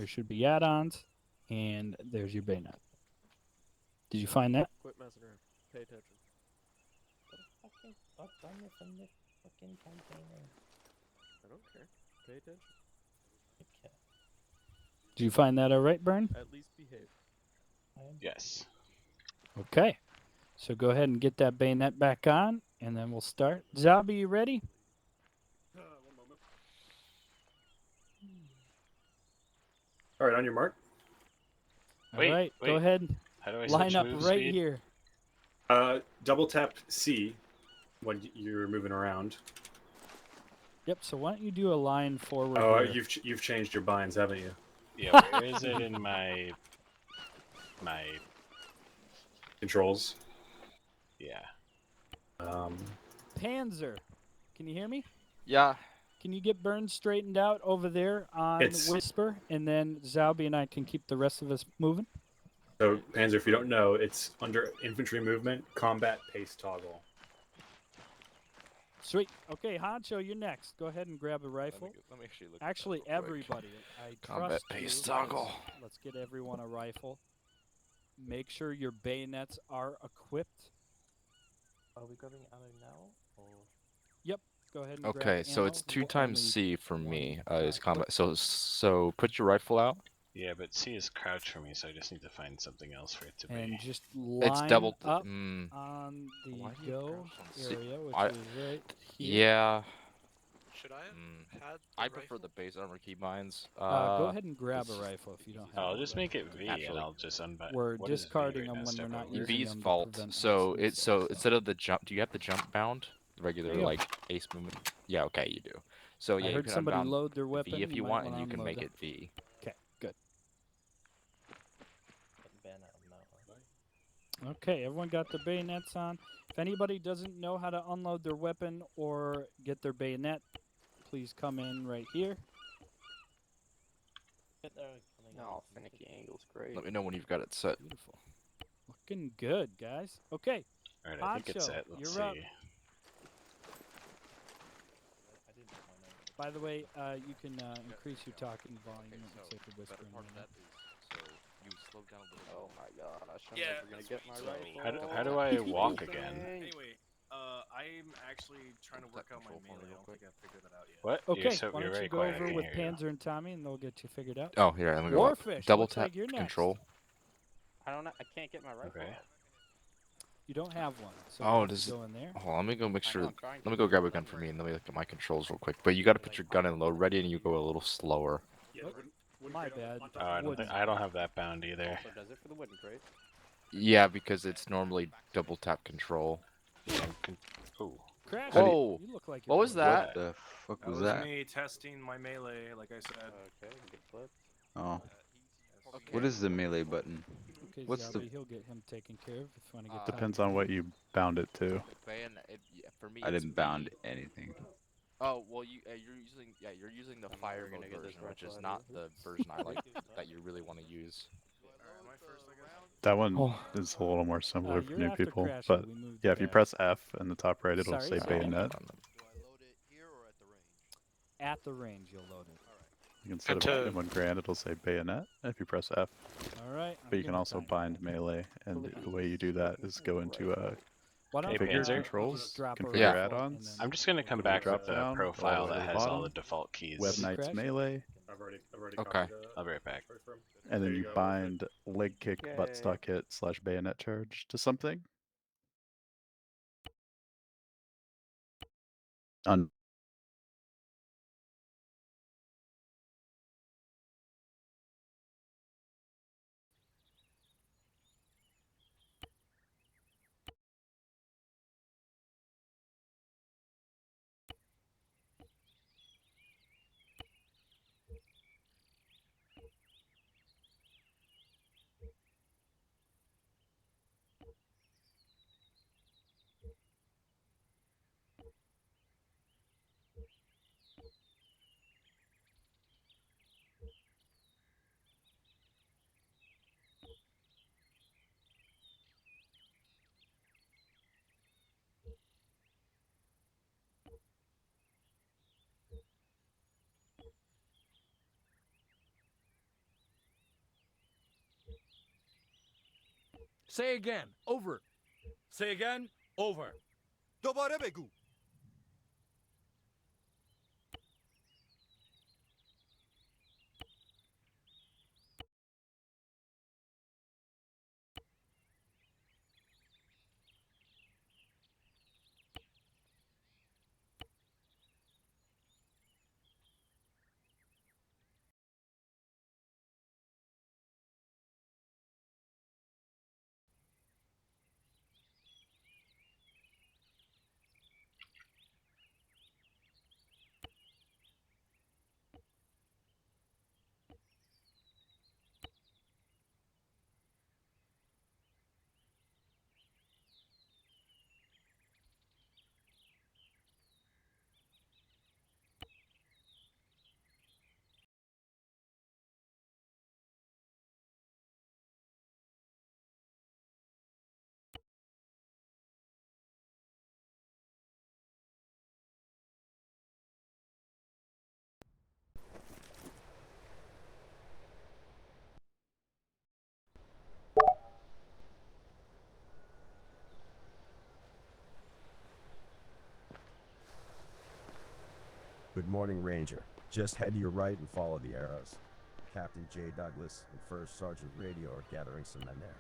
should be add-ons, and there's your bayonet. Did you find that? Quit messing around. Pay attention. What the fuck on the fucking container? I don't care. Pay attention. Okay. Did you find that all right, Burn? At least behave. Yes. Okay. So go ahead and get that bayonet back on, and then we'll start. Zombie, you ready? One moment. All right, on your mark. Wait, all right, go wait. ahead. How do I line switch up move right speed? here. Double tap C when you're moving around. Yep. So why don't you do a line forward? Oh, here. you've changed your binds, haven't you? Yeah, where is it in my controls? Yeah. Panzer, can you hear me? Yeah. Can you get Burns straightened out over there on It's- Whisper, and then Zalby and I can keep the rest of us moving? So Panzer, if you don't know, it's under infantry movement, combat pace toggle. Sweet. Okay, Honcho, you're next. Go ahead and grab a rifle. Let me actually look. at that Actually, real quick. everybody. I Combat trust pace you. toggle. Let's get everyone a rifle. Make sure your bayonets are equipped. Are we grabbing ammo now? Or... Yep. Go ahead and Okay, grab so ammo. it's 2 We'll times only- C for me. Is combat. So put your rifle out. Yeah, but C is crouch for me, so I just need to find something else for it to be. And just line It's double. up Mm, on the Why do you go crouch on C? area, which I- is right here. Yeah. Should I have had the I prefer rifle? the base armor keybinds. Go ahead and grab a rifle if you don't have I'll one. just make it V, and Actually, I'll just unbutton. We're What is V discarding right them now? when we're Step not over? using V's them to vault. prevent So accidents it's so and instead of the jump, do you have the jump bound? Regular Yeah. like ace movement. Yeah, okay, you do. So yeah, I you heard can somebody unbound load their weapon. V if you might want, wanna and you can unload make that. it V. Okay, good. Bayonet on that one. Okay, everyone got their bayonets on. If anybody doesn't know how to unload their weapon or get their bayonet, please come in right here. Oh, finicky angle's great. Let me know when you've got it set. Beautiful. Looking good, guys. Okay. Alright, I think it's Honcho, set. Let's you're see. up. By the way, you can increase your talking volume. It looks like you're whispering right now. So you slow down a little. Oh my gosh, I'm Yeah, never gonna get my So, rifle. how do I walk again? Anyway, I'm actually trying to work out my control for me melee. I real don't quick. think I've figured that out yet. What? Okay, You're why don't very you go quiet. I over can't with hear you. Panzer and Tommy, and they'll get you figured out. Oh, here, let me go. Warfish, Double looks tap like you're next. control. I don't know. I can't get my rifle. Okay. out. You don't have one, so Oh, you have does to it? go in there. Oh, let me go make I sure. know, I'm trying Let me to. go grab a gun for me, and let me look at my controls real quick. But you got to put your gun in load ready, and you go a little slower. Yeah, Oh, my bad. Oh, I don't have that bound either. Also does it for the wooden crate. Yeah, because it's normally double tap control. Ooh. Crash. Whoa! You look like What you're was doing that? What the fuck That was was that? me testing my melee, like I said. Okay, get flipped. Oh. Okay. What is the melee button? Okay, What's the- Zalby, he'll get him taken care of if you want to get Depends Tommy. on what you bound it to. Yeah, for me, I it's didn't bound V. anything. Oh well, you're using the I'm fire never gonna mode get this version, which is rifle not out of the here. version I like that you really want to use. Am I first, I guess? That one Oh. is a little more simpler for you're new after people. Crash, But we moved yeah, you if you back. press F in the top right, it'll Sorry, say sorry. bayonet. At the range, you'll load it. Instead And of to- 1 grand, it'll say bayonet if you press F. All right. But you can also bind melee, and the way you do that is go into Why don't Hey, you configure Panzer? controls, drop a configure Yeah. rifle, add-ons. and then- I'm just gonna come Go back drop with the down, profile all the that way to has the all the bottom. default keys. Web See Knights Crash? melee, I've already Okay. copied the I'll be right back. first room. and then There you go. bind leg kick, Yay. buttstock hit / bayonet charge to something. On Say again. Over. Say again. Over. دوباره بگو. Good morning, Ranger. Just head to your right and follow the arrows. Captain J. Douglas and First Sergeant Radio are gathering some men there.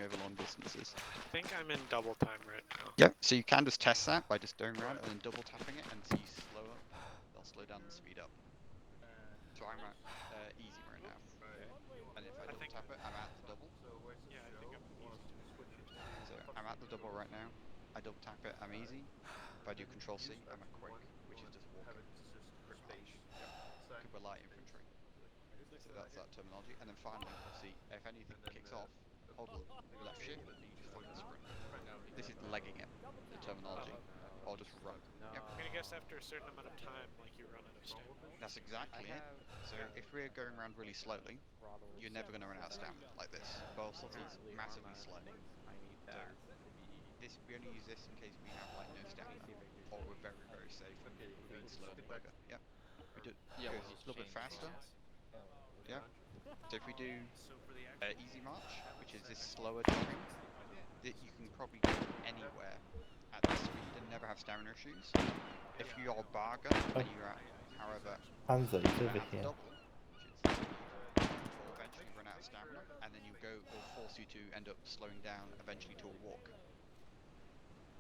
over long distances. I think I'm in double time right now. Yep. So you can just test that by just going around and then double tapping it, and so you slow up. They'll slow down and speed up. So I'm at easy right now. And if I double tap it, I'm at the double. Yeah, I think I'm easy. So I'm at the double right now. I double tap it, I'm easy. If I do Control C, I'm at quick, which is just walking. Quick punch. Yep. We're light infantry. So that's that terminology. And then finally, obviously, if anything kicks off, hold the left shift and you just fucking sprint. This is legging it, the terminology. Or just run. Yep. I'm gonna guess after a certain amount of time, like you run out of stamina. That's exactly it. So if we're going around really slowly, you're never going to run out of stamina like this. Both of these massively slow. So this, we only use this in case we have like no stamina, or we're very, very safe and we're being slow and quicker. Yep. We do a little bit faster. Yeah. So if we do easy march, which is this slower jogging, that you can probably go anywhere at this speed and never have stamina issues. If you're Barga and you're at, however, Hanzo, he's over here. double, which is will eventually run out of stamina, and then you go, will force you to end up slowing down eventually to a walk.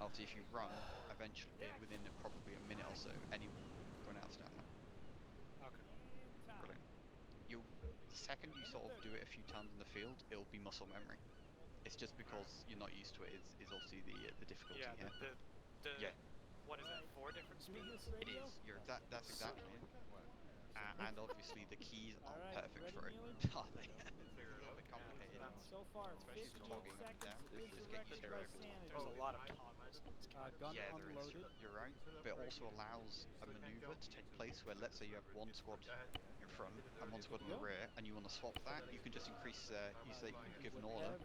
Obviously, if you run, eventually within probably a minute or so, anyone will run out of stamina. Okay. Brilliant. The second you sort of do it a few times in the field, it'll be muscle memory. It's just because you're not used to it. Is obviously the difficulty Yeah, here. yeah. What is that? 4 different speeds? It is. That's exactly it. And obviously the keys aren't perfect for it, are they? It's a little bit complicated. So far, Especially for toggling up and down. If you just get used to it over time. There's a lot of toggles. Gun Yeah, there is. unloaded. You're right. But it also allows a maneuver to take place where, let's say you have one squad in front and one squad in the rear, and you want to swap that. You can just increase. You say you give an order.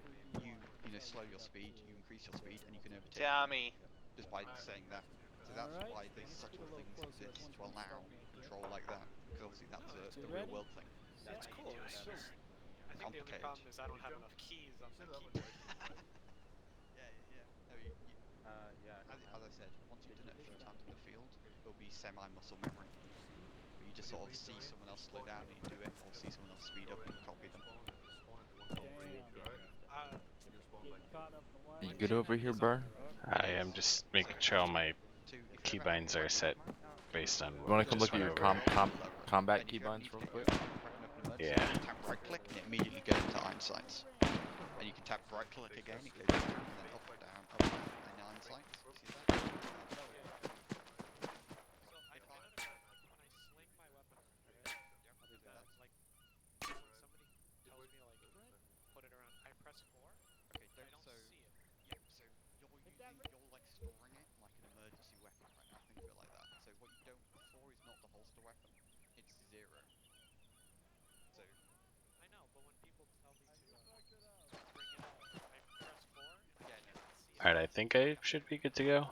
You slow your speed. You increase your speed, and you can overtake. Dummy. Just by saying that. So that's why these subtle things exist to allow control like that. Because obviously that's a real world thing. That's cool. I think the only problem is I don't have enough keys on the keyboard. As I said, once you've done it a few times in the field, it'll be semi-muscle memory. Where you just sort of see someone else slow down and you do it, or see someone else speed up and you copy them. You good over here, Burn? I am just making sure all my keybinds are set based on. You want to come look at your went over. combat keybinds real quick? Yeah. Tap right click and it immediately goes into iron sights. And you can tap right click again, it goes down, and then up, down, and iron sights. See that? You're like storing it like an emergency weapon right now. Think of it like that. So what you don't before is not the holster weapon. It's 0. So I know, but when people tell me to bring it up, I press 4. yeah, no. Alright, I think I should be good to go.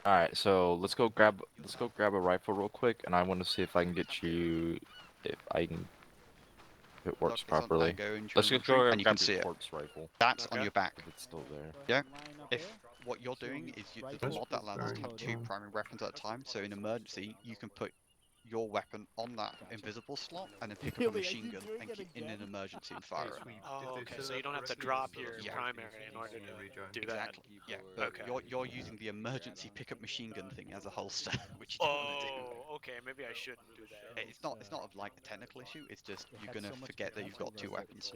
All right, so let's go grab a rifle real quick, and I want to see if I can get you, if it works properly. Let's just go and you grab can see your it. corpse rifle. That's on your back. If it's still there. Yeah. If what you're doing is the mod that allows us to have 2 primary weapons at a time, so in emergency you can put your weapon on that invisible slot and then pick up a machine gun and keep in an emergency and fire it. Oh, okay. So you don't have to drop your primary in order to do that. Exactly. Yeah. But Okay. you're using the emergency pickup machine gun thing as a holster, which you don't want to do. Oh, okay. Maybe I shouldn't do that. It's not of like a technical issue. It's just you're gonna forget that you've got 2 weapons,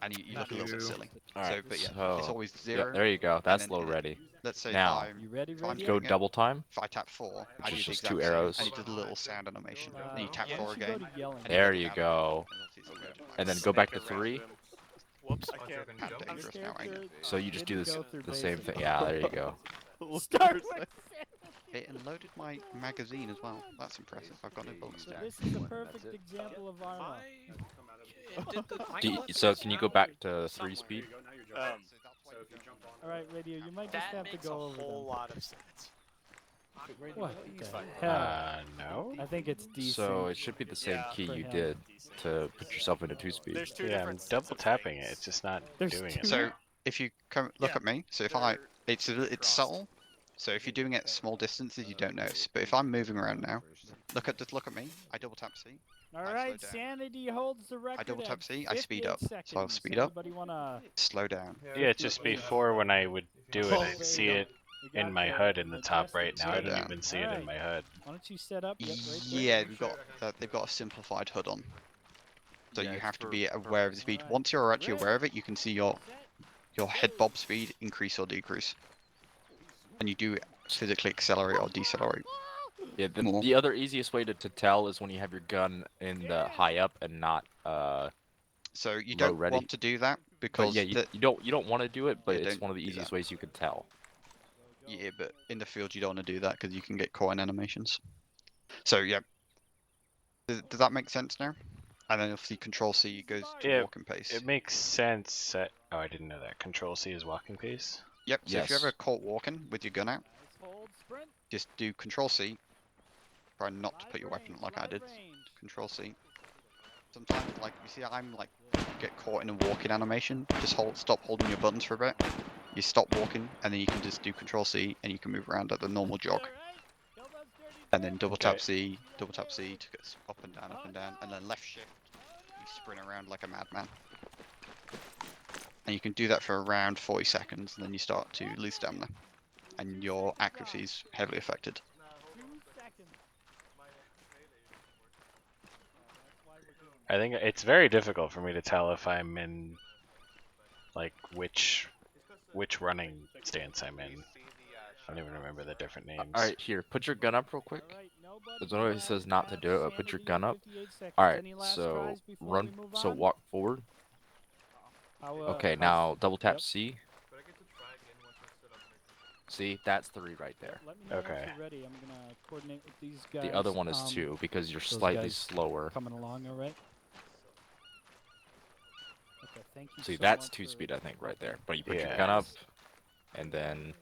and you look a little bit silly. Alright, But yeah, so it's always yeah, 0. there you go. That's and then low ready. Let's say Now, if I'm go doing it, double time. If I tap 4, I Which do is the just exact 2 same, arrows. and it does a little sound animation. And you tap yeah. 4 again. There you go. And then go back to 3. Whoops. How dangerous now, ain't it? So you just do the same thing. Yeah, there you go. Start with It unloaded my magazine as well. That's impressive. I've got no bullets So down. this is a perfect example of armor. So can you go back to 3 speed? All right, radio. You might just have to makes go a over whole them. lot of sense. What the hell? No. I think it's DC. So it should be the same key for you him. did to put yourself into 2 speed. There's 2 Yeah, I'm different double tapping it. It's just not doing it. So if you come look at me, so if it's subtle. So if you're doing it at small distances, you don't notice. But if I'm moving around now, just look at me. I double tap C. All I right, slow down. Sanity holds the record. I double tap at C, I speed 58 up. So I'll seconds. speed up, Anybody wanna? slow down. Yeah, it's just before when I would do it, Oh, I'd there see you go. it We got in my the HUD in the top majestic right. Now I Slow don't down. even see it Alright. in my HUD. Why don't you set up? Yep, right there. Yeah, they've got a simplified HUD on. So Yeah, you it's have to for be aware of the speed. Alright. Once you're actually Ready? aware of it, you can see your head bob speed increase or decrease. And you do physically accelerate or decelerate. Yeah, more. the other easiest way to tell is when you have your gun in the high up and not So you low don't ready. want to do that But because yeah, you don't want to do it, but Yeah, it's don't one of the do easiest that. ways you can tell. yeah, but in the field you don't want to do that because you can get caught in animations. So yeah, does that make sense now? And then obviously Control C goes to Yeah, walking pace. it makes sense. Oh, I didn't know that. Control C is walking pace. Yep. So if you're Yes. ever caught walking with your gun out, Hold sprint. just do Control C. Try not to put your weapon like I did. Control C. Sometimes, like you see, I'm like get caught in a walking animation. Just stop holding your buttons for a bit. You stop walking, and then you can just do Control C, and you can move around at the normal jog. And then double tap C to get up and down, and then left shift. You sprint around like a madman. And you can do that for around 40 seconds, and then you start to lose stamina, and your accuracy is heavily affected. 2 seconds. I think it's very difficult for me to tell if I'm in, like, which running stance I'm in. I don't even remember the different names. Alright, here, put your gun up real quick. Alright, nobody There's no way it says not to do it, but put your Sanity gun at up. 58 seconds. Alright, Any last so tries before run, we move so on? walk forward. Okay, how's- now double tap yep. C. See, that's 3 right there. Let me know Okay. If you're ready. I'm gonna coordinate with these guys. The other one is 2 because you're those slightly guys slower. Coming along, all right. Okay, thank you. See, so that's much 2 for- speed, I think, right there. But you put Yeah. your gun up, and then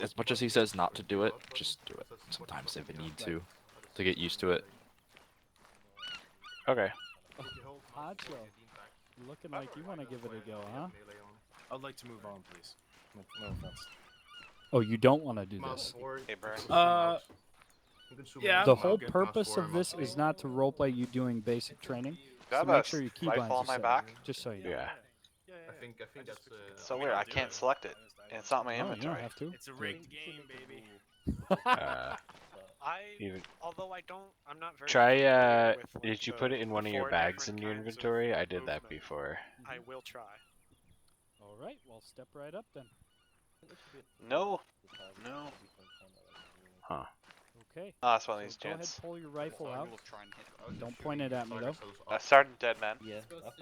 as much as he says not to do it, just do it sometimes if you need to get used to it. Okay. Hacho, looking like you want to give it a go, huh? I'd like to move on, please. No offense. Oh, you don't want to do this. Hey, Burn. Yeah. The I'm whole good. purpose of this is not to roleplay you doing basic training. So Got make a sure your rifle keybinds are on my set, back? just so you know. Yeah. I think that's It's so weird. I can't select it, and it's not in my Oh, you don't inventory. have to. It's a rigged game, baby. Even Although I'm not very. try. familiar with, like, Did you the- put it in one the of your 4 bags in different your kinds of inventory? I did that movement. before. I will try. All right, well, step right up then. No. No. Huh. Okay. Oh, that's one of so these go ahead, gents. pull your rifle So out. we'll try and hit. Don't point it at me though. Sergeant Deadman. Yeah,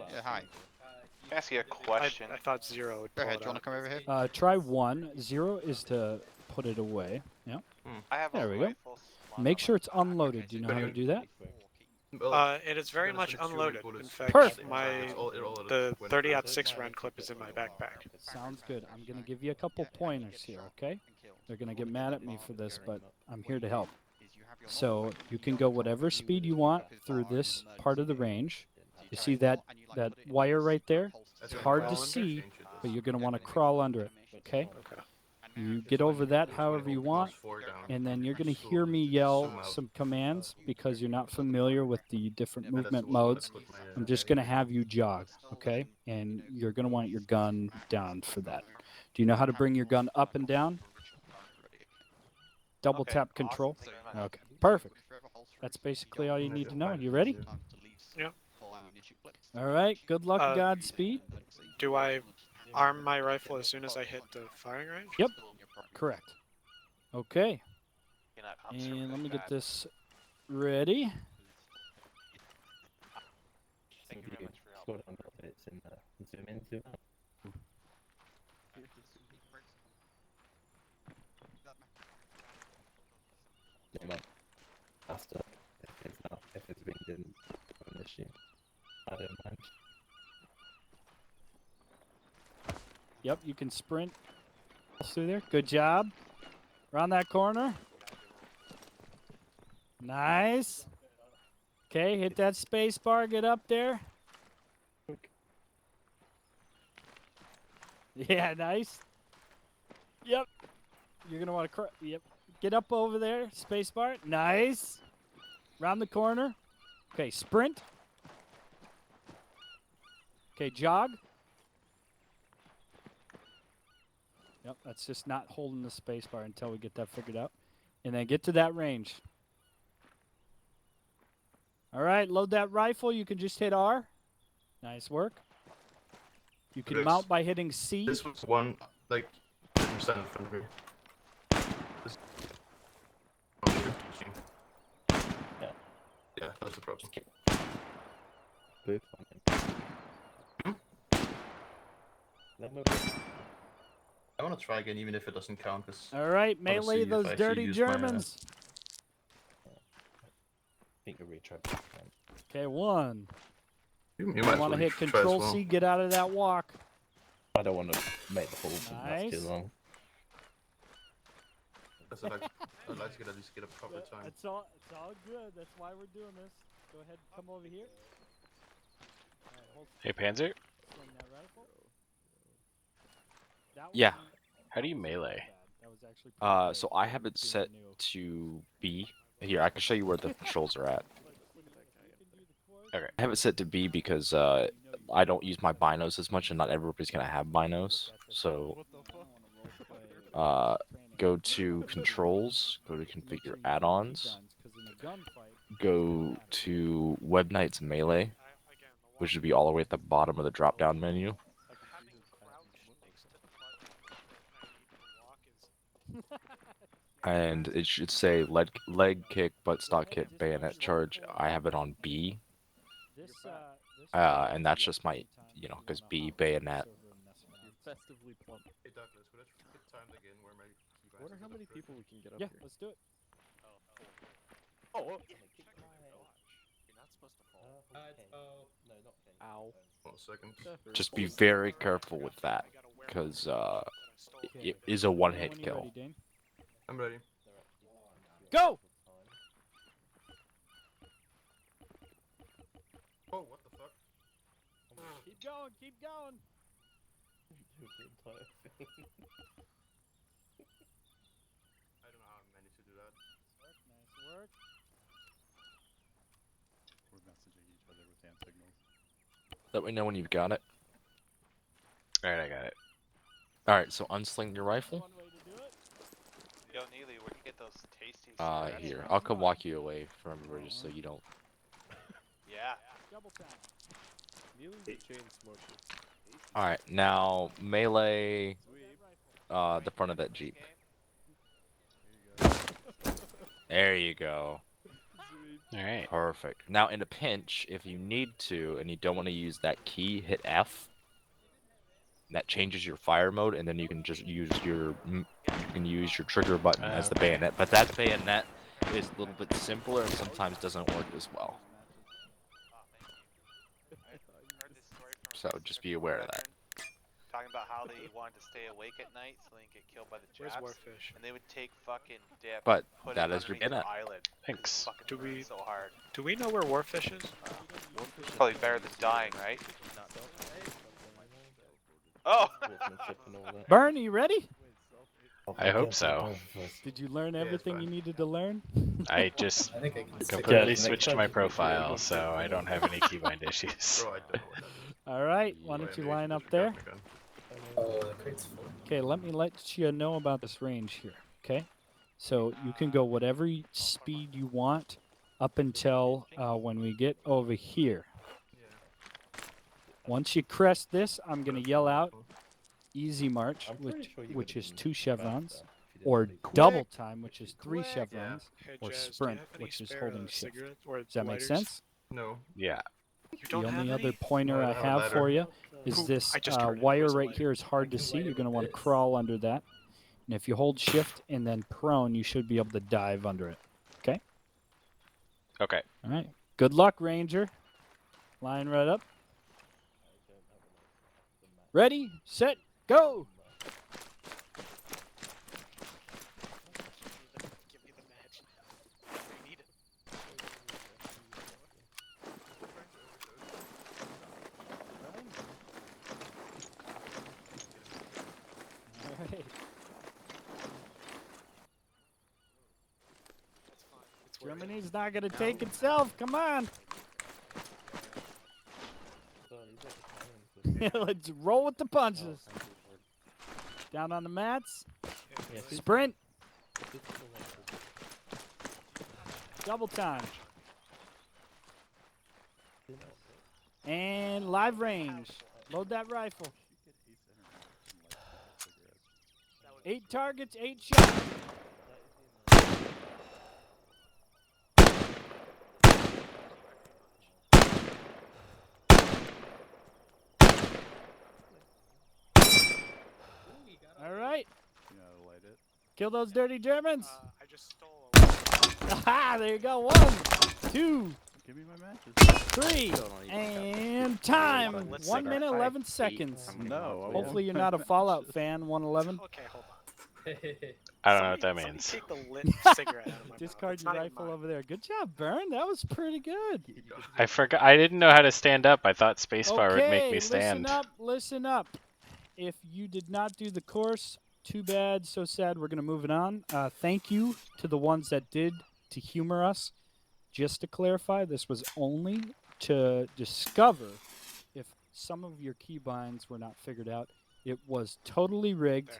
Yeah, hi. Can I ask you a question? I thought 0 would Go pull ahead. it Do you want to out. come over here? Try 1. 0 is to put it away. Yeah. I have There a we go. rifle slot Make on sure my it's back. unloaded. Do you know how to do that? It is very much unloaded. In fact, Perfect. the 30-06 round clip is in my backpack. Sounds good. I'm gonna give you a couple pointers here, okay? They're gonna get mad at me for this, but I'm here to help. So you can go whatever speed you want through this part of the range. You see that wire right there? It's hard to see, but you're gonna want to crawl under it, okay? You get over that however you want, and then you're going to hear me yell some commands because you're not familiar with the different movement modes. I'm just going to have you jog, okay? And you're going to want your gun down for that. Do you know how to bring your gun up and down? Double tap control. Okay, perfect. That's basically all you need to know. You ready? Yeah. All right, good luck, Godspeed. Do I arm my rifle as soon as I hit the firing range? Yep, correct. Okay, You're not concerned and let with me get that. this ready. Thank you very much for your help. Scroll down a little bit. It's in zoom in, zoom out. No, no. Faster. If it's been didn't an issue. I don't mind. Yep, you can sprint through there. Good job. Around that corner. Nice. Okay, hit that space bar. Get up there. Yeah, nice. Yep. You're going to want to... Yep. Get up over there. Space bar. Nice. Round the corner. Okay, sprint. Okay, jog. Yep, that's just not holding the space bar until we get that figured out. And then get to that range. All right, load that rifle. You can just hit R. Nice work. You can This- mount by hitting C. This was one, like, stand in front of me. This... Yeah, that's the problem. Both on him. I want to try again, even if it doesn't count. Cause All right, I wanna melee see if those I actually dirty use my, Germans. I think you'll retry. Okay, 1. You might You as want to well hit try as Control well. C, get out of that walk. I don't want to make the whole thing last too Nice. long. I'd like to at least get a proper time. It's all good. That's why we're doing this. Go ahead and come over here. All right, hold Hey, Panzer. swing that rifle. That Yeah. one- How do you melee? That was actually pretty good. So I have it set to B. Here, I can show you where the controls are at. Okay. I have it set to B because I don't use my binos as much, and not everybody's gonna have binos. So go to Controls, go to Configure Add-ons, go to Web Knight's Melee, which would be all the way at the bottom of the drop-down menu. And it should say leg kick, buttstock kick, bayonet charge. I have it on B. And that's just my, you know, because B, bayonet. Festively plump. Hey Douglas, would I get timed again where my keybinds I wonder are how set many to people we can get up Yeah, here. let's do it. Oh, You're not supposed to fall. No, not Ken. Ow. 1 second. Just be very careful with that, because it is a one-hit When you're kill. ready, Dane. I'm ready. Go! Oh, what the fuck? Keep going, keep going. I don't know how I managed to do that. Nice work. We're messaging each other with hand signals. Let me know when you've got it. Alright, I got it. Alright, so unsling your rifle. One way to do it. Yo, Neely, where do you get those tasty Here, cigarettes I'll from? come walk you away from everybody just so you don't. Yeah. Double time. Neely's a chain smoker. Alright, now melee the front of that Jeep. There you go. Alright. Perfect. Now in a pinch, if you need to and you don't want to use that key, hit F. That changes your fire mode, and then you can just use your trigger button as the bayonet. But that bayonet is a little bit simpler and sometimes doesn't work as well. So just be aware of that. Talking about how they wanted to stay awake at night so they didn't get killed by the Where's Japs. Warfish? And they would take fucking dip, But put that it is your underneath their bayonet. eyelid. Thanks. Fucking Do hurt we- so hard. Do we know where Warfish is? It's probably better than dying, right? Oh! Burn, you ready? I hope so. Did you learn everything you needed to learn? I just I think I can completely switched my profile, so I don't have any keybind issues. Bro, I don't know what that is. All right, why don't you line up there? Okay, let me let you know about this range here, okay? So you can go whatever speed you want up until when we get over here. Once you crest this, I'm going to yell out easy march, which is 2 chevrons, or double time, which is 3 chevrons, Hey, or Jazz, do you sprint, have any which is spare, holding shift. cigarette or Does that make lighters? sense? No. Yeah. You The don't only have other any? pointer No, I I have a have ladder. for you is Cool. this I just heard it. It wire was a right lighter. here is hard to see. You're going to want to crawl under that. And if you hold shift and then prone, you should be able to dive under it. Okay? Okay. All right. Good luck, Ranger. Line right up. Ready, set, go! Give me the match. I need it. All right. It's fine. It's Germany's not gonna take itself. Come on. Let's roll with the punches. Down on the mats. Sprint. Double time. And live range. Load that rifle. 8 targets, 8 shots. All right. You know how to light it. Kill those dirty Germans. I just stole Aha, there you go. 1, 2, Give me my matches. 3, and time. 1 minute, 11 seconds. No. Hopefully you're not a Fallout fan, 111. Okay, hold on. I don't know what that Somebody means. take the lit cigarette out of my Discard mouth. It's your not even rifle mine. over there. Good job, Burn. That was pretty good. I forgot. I didn't know how to stand up. I thought spacebar would make me listen stand. up, listen up. If you did not do the course, too bad, so sad. We're going to move it on. Thank you to the ones that did to humor us. Just to clarify, this was only to discover if some of your keybinds were not figured out. It was totally rigged.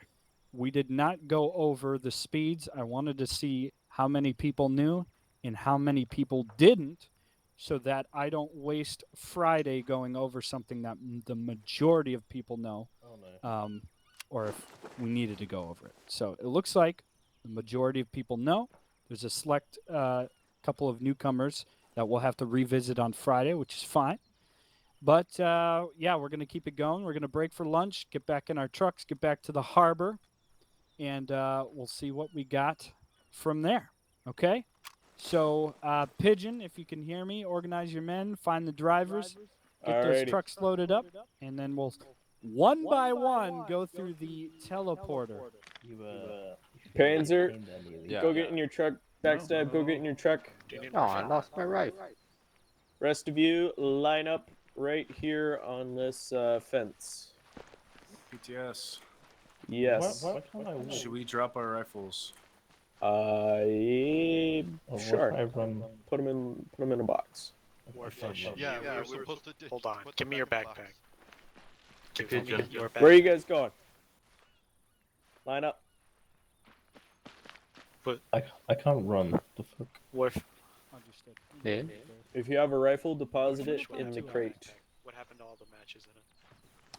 We did not go over the speeds. I wanted to see how many people knew and how many people didn't, so that I don't waste Friday going over something that the majority of people know, or if we needed to go over it. So it looks like the majority of people know. There's a select couple of newcomers that we'll have to revisit on Friday, which is fine. But yeah, we're going to keep it going. We're going to break for lunch, get back in our trucks, get back to the harbor, and we'll see what we got from there. Okay? So, Pigeon, if you can hear me, organize your men, find the drivers, get those Alrighty. trucks loaded up, and then we'll one by one go through the teleporter. Panzer, Yeah. go get in your truck. Backstab, go get in your truck. Oh, I lost my rifle. Rest of you, line up right here on this fence. PTS. Yes. Should we drop our rifles? Sure. Put them in a box. Warfish. Yeah, we were supposed to Hold on. Give me your backpack. Give me Pigeon. your backpack. Where are you guys going? Line up. I can't run. The fuck? Warf. Yeah. If you have a rifle, deposit it in the crate. What happened to all the matches in it?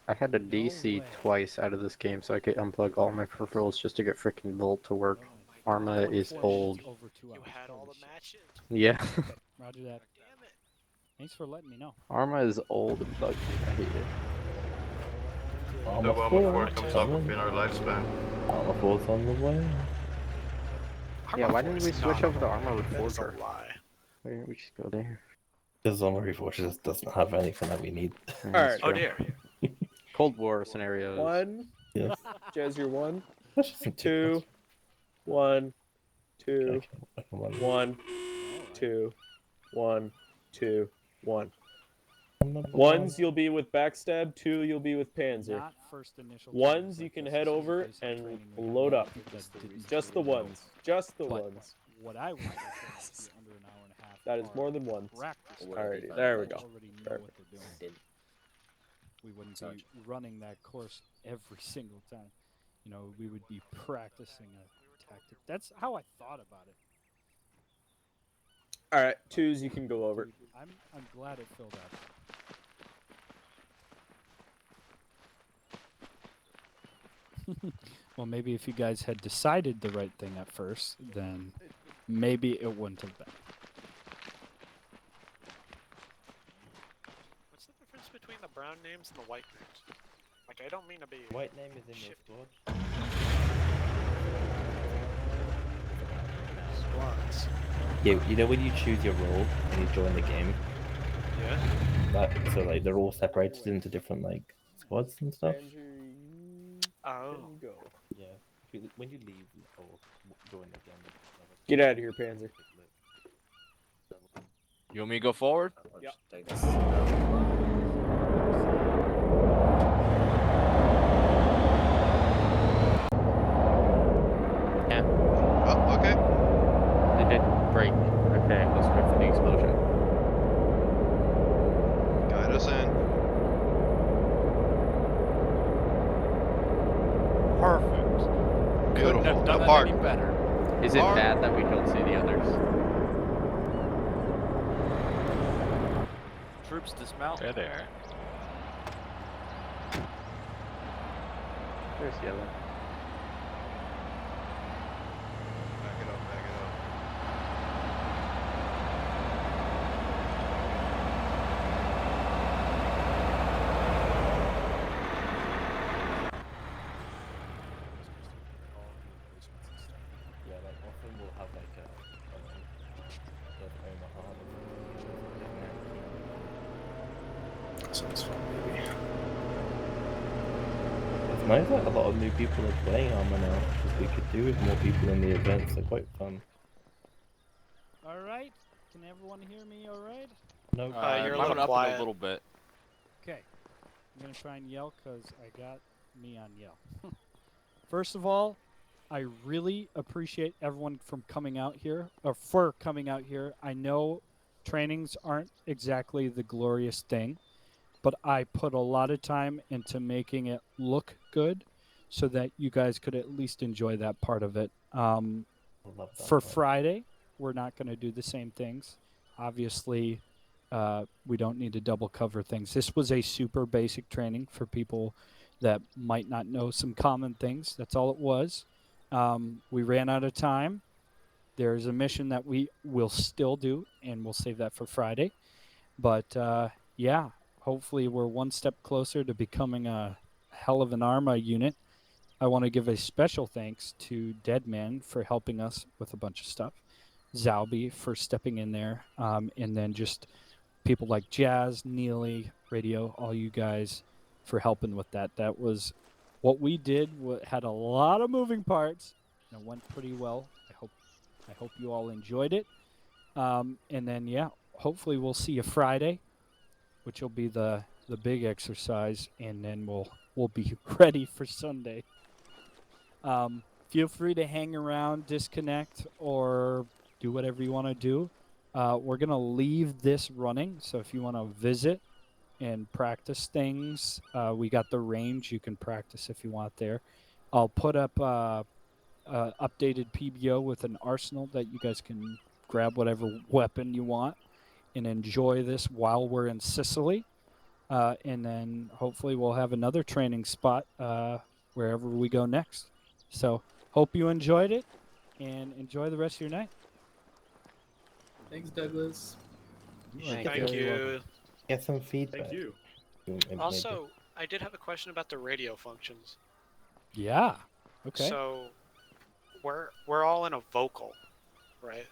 I had to DC twice out of this game so I could unplug all my peripherals just to get freaking Volt to work. Arma is old. Over 2 hours. You had all the matches. Yeah. Roger that. Thanks for letting me know. Arma is old and buggy. I hate it. The one before it comes up in our lifespan. Armor 4's on the way. Yeah, why didn't we switch over to Arma with That's a Forger? lie. Why didn't we just go there? Because Armory Fortress doesn't have anything that we need. Alright. Oh dear. Cold War scenarios. 1. Yeah. Jazzier 1. 2. 1. 2. 1. 2. 1. 2. 1. Ones you'll be with Backstab. 2 you'll be with Panzer. Not first initial. Ones you can head over and load up. Just the ones. Just the ones. What I would say is under an hour and a half. That is more than one. Practice. Alrighty, there we go. Already know what they're doing. We wouldn't be running that course every single time. You know, we would be practicing a tactic. That's how I thought about it. Alright, 2s you can go over. Dude, I'm glad it filled out. Well, maybe if you guys had decided the right thing at first, then maybe it wouldn't have been. What's the difference between the brown names and the white names? Like, I don't mean to be. White name is in your squad. Squads. Yeah, you know when you choose your role and you join the game? Yeah. So like they're all separated into different like squads and stuff. Oh. Go. Yeah. When you leave or join the game. Get out of here, Panzer. You want me to go forward? Yep. Yeah. Oh, okay. They did break. Good. Couldn't have done that Apart. any better. Is it bad that we don't see the others? Troops dismount. There they are. There's yellow. Back it up, back it up. Yeah, like often we'll have like a Omaha. Sounds fun, maybe. It's nice that a lot of new people are playing Arma now, because we could do with more people in the events. They're quite fun. All right. Can everyone hear me all right? No, You're a coming little up quiet. in a little bit. Okay. I'm going to try and yell because I got me on yell. First of all, I really appreciate everyone from coming out here, or for coming out here. I know trainings aren't exactly the glorious thing, but I put a lot of time into making it look good so that you guys could at least enjoy that part of it. For Friday, we're not going to do the same things. Obviously, we don't need to double cover things. This was a super basic training for people that might not know some common things. That's all it was. We ran out of time. There's a mission that we will still do, and we'll save that for Friday. But yeah, hopefully we're one step closer to becoming a hell of an Arma unit. I want to give a special thanks to Deadman for helping us with a bunch of stuff, Zalby for stepping in there, and then just people like Jazz, Neely, Radio, all you guys for helping with that. That was what we did. Had a lot of moving parts, and it went pretty well. I hope you all enjoyed it. And then yeah, hopefully we'll see you Friday, which will be the big exercise, and then we'll be ready for Sunday. Feel free to hang around, disconnect, or do whatever you want to do. We're going to leave this running, so if you want to visit and practice things, we got the range. You can practice if you want there. I'll put up updated PBO with an arsenal that you guys can grab whatever weapon you want and enjoy this while we're in Sicily. And then hopefully we'll have another training spot wherever we go next. So hope you enjoyed it, and enjoy the rest of your night. Thanks, Douglas. Thank you. Get some feedback. Thank you. Also, I did have a question about the radio functions. Yeah. Okay. So, we're all in a vocal, right?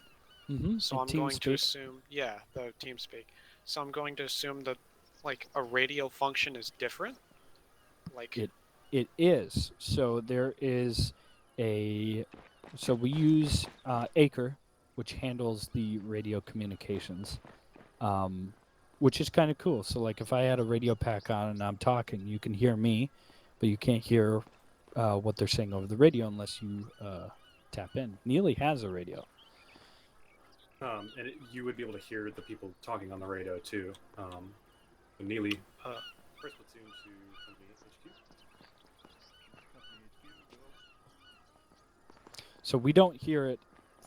Mm-hmm. So I'm going to assume, yeah, the TeamSpeak. So I'm going to assume that, like, a radio function is different. Like it is. So there is so we use Acre, which handles the radio communications, which is kind of cool. So like if I had a radio pack on and I'm talking, you can hear me, but you can't hear what they're saying over the radio unless you tap in. Neely has a radio. And you would be able to hear the people talking on the radio too. Neely, first platoon to company HQ. So we don't hear it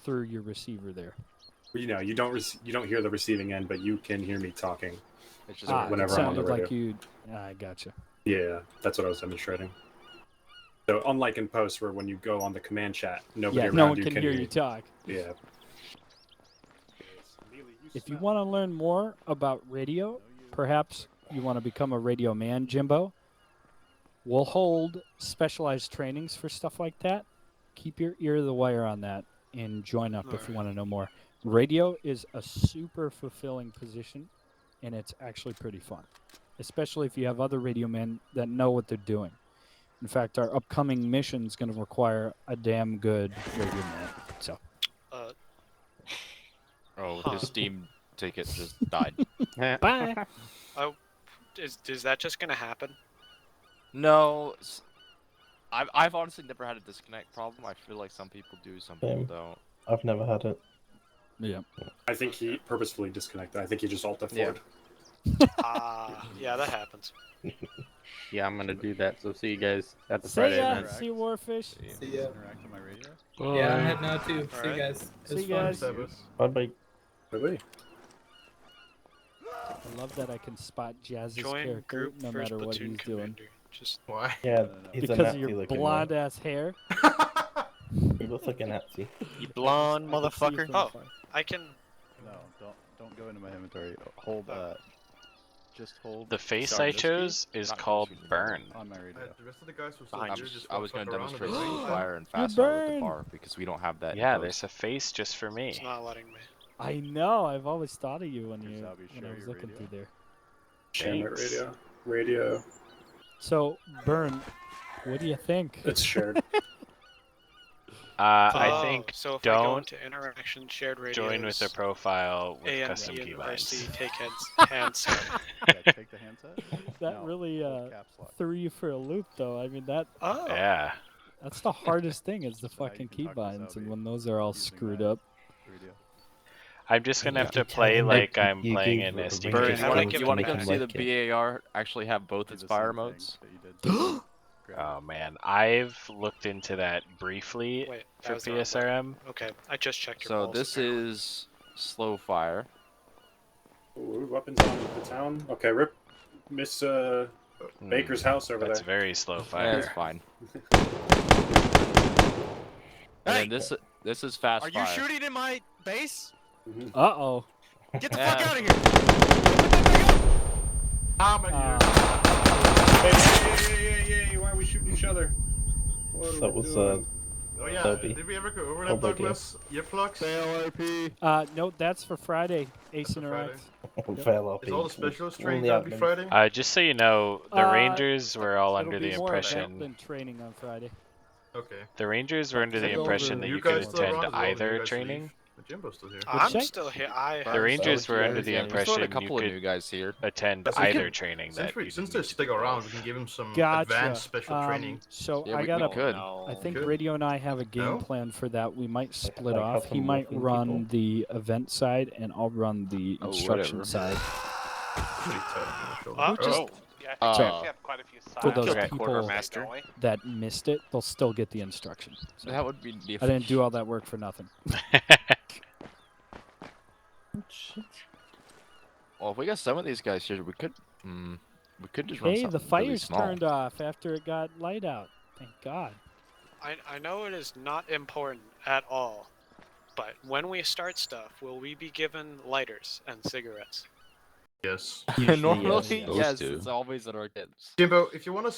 through your receiver there. Well, you know, you don't hear the receiving end, but you can hear me talking. It's just whenever it I'm on the sounded radio. like you. I gotcha. Yeah, that's what I was demonstrating. So unlike in post, where when you go on the command chat, nobody Yeah, around no one you can hear you talk. Yeah. If you want to learn more about radio, perhaps you want to become a radio man, Jimbo, we'll hold specialized trainings for stuff like that. Keep your ear to the wire on that and join up if you want to know more. Radio is a super fulfilling position, and it's actually pretty fun, especially if you have other radio men that know what they're doing. In fact, our upcoming mission is going to require a damn good radio man. So. His Steam ticket just died. Bye. Oh, is that just gonna happen? No, I've honestly never had a disconnect problem. I feel like some people do, some people Same. don't. I've never had it. Yeah. I think he purposefully disconnected. I think he just alt F4'd. Yeah, that happens. Yeah, I'm gonna do that. So see you guys at the See Friday ya. event. See you, Warfish. See ya. Interact on my radio. Yeah, I'm heading out too. See you Alright. guys. It See was you fun. guys. Bye bye. Bye-bye. I love that I can spot Jazz's Join character group no first matter what platoon he's doing. commander. Just Why? Yeah, he's a Because Nazi of your looking blonde one. ass hair. He looks like a Nazi. You blonde I can see it motherfucker. from Oh. afar. I can. No, don't go into my inventory. Hold just hold. The face Sorry, I this chose is Not called shooting. Burn. On my radio. The rest of the guys were still I'm here, just, just I was fuck going to around demonstrate and slow see. fire and You fast fire with the burn. bar because we don't have that. in Yeah, post. there's a face just for me. It's not letting me. I know. I've always thought of you when Here, you Salvi, when share I was your looking radio. through there. Share Thanks. radio. Radio. So, Burn, what do you think? It's shared. I Oh, think so if I go don't into interaction, shared radios, join with a profile with AMC custom and keybinds. RC take handset. Yeah, take the handset. That No, really hold caps lock. threw you for a loop, though. I mean, Oh. Yeah. that's the hardest thing is the So now you fucking can talk to keybinds, and Salvi when those are all using screwed that up. radio. I'm just gonna have Yeah. to play like You I'm playing gave an a SD Burn, range card. I you like want it to when come you see the like it. BAR actually have both Do its the fire same thing modes? that you did. Grab Oh it. man, I've looked into that briefly Wait, that for was the wrong PSRM. Okay, I just checked your So balls, this apparently. is slow fire. Ooh, weapons on the town. Okay, rip Miss Baker's house over That's there. very slow Yeah, that's fire. fine. And then this is fast Are fire. you shooting in my base? Uh-oh. Get the Yeah. fuck out of here! Ah, my ear. Hey, why are we shooting each other? What are So we what's doing? Oh yeah, Toby. did we ever go over Oh, that, thank you. Douglas? Your flux? No, that's for Friday. Ace For Friday. Interact. Fell off. Is all the specialists trained Only that'll be admin. Friday? Just so you know, the Uh, Rangers were all It'll under be the more event impression. than training on Friday. Okay. The Rangers were under the Go impression over. that You you could guys still attend around as well? Did you either guys training. leave? But Jimbo's still here. I'm check? still here. I The Rangers were under the Yeah, we still had impression a couple you of new could guys here. attend Yes, we either can- training. Since, That you since didn't they need to stick do around, both. we can give them some Gotcha. advanced special training. So Yeah, I we got a could. I think Good. Radio and I have a game No? plan for that. We might split like off. how He some might working run people- the event side, and I'll run the Oh, instruction whatever. side. Pretty tight on the shoulder. Oh. Just- Yeah, I think Uh, we actually have quite a few For those sides, Okay. people Quartermaster. don't we? that missed it, they'll still get the instruction. So That would be the I didn't do all that work for nothing. Well, if we got some of these guys here, we could just run Hey, something the really fire's small. turned off after it got light out. Thank God. I know it is not important at all, but when we start stuff, will we be given lighters and cigarettes? Yes. Normally, yes. yes, Those two. it's always at our kids. Jimbo, if you want to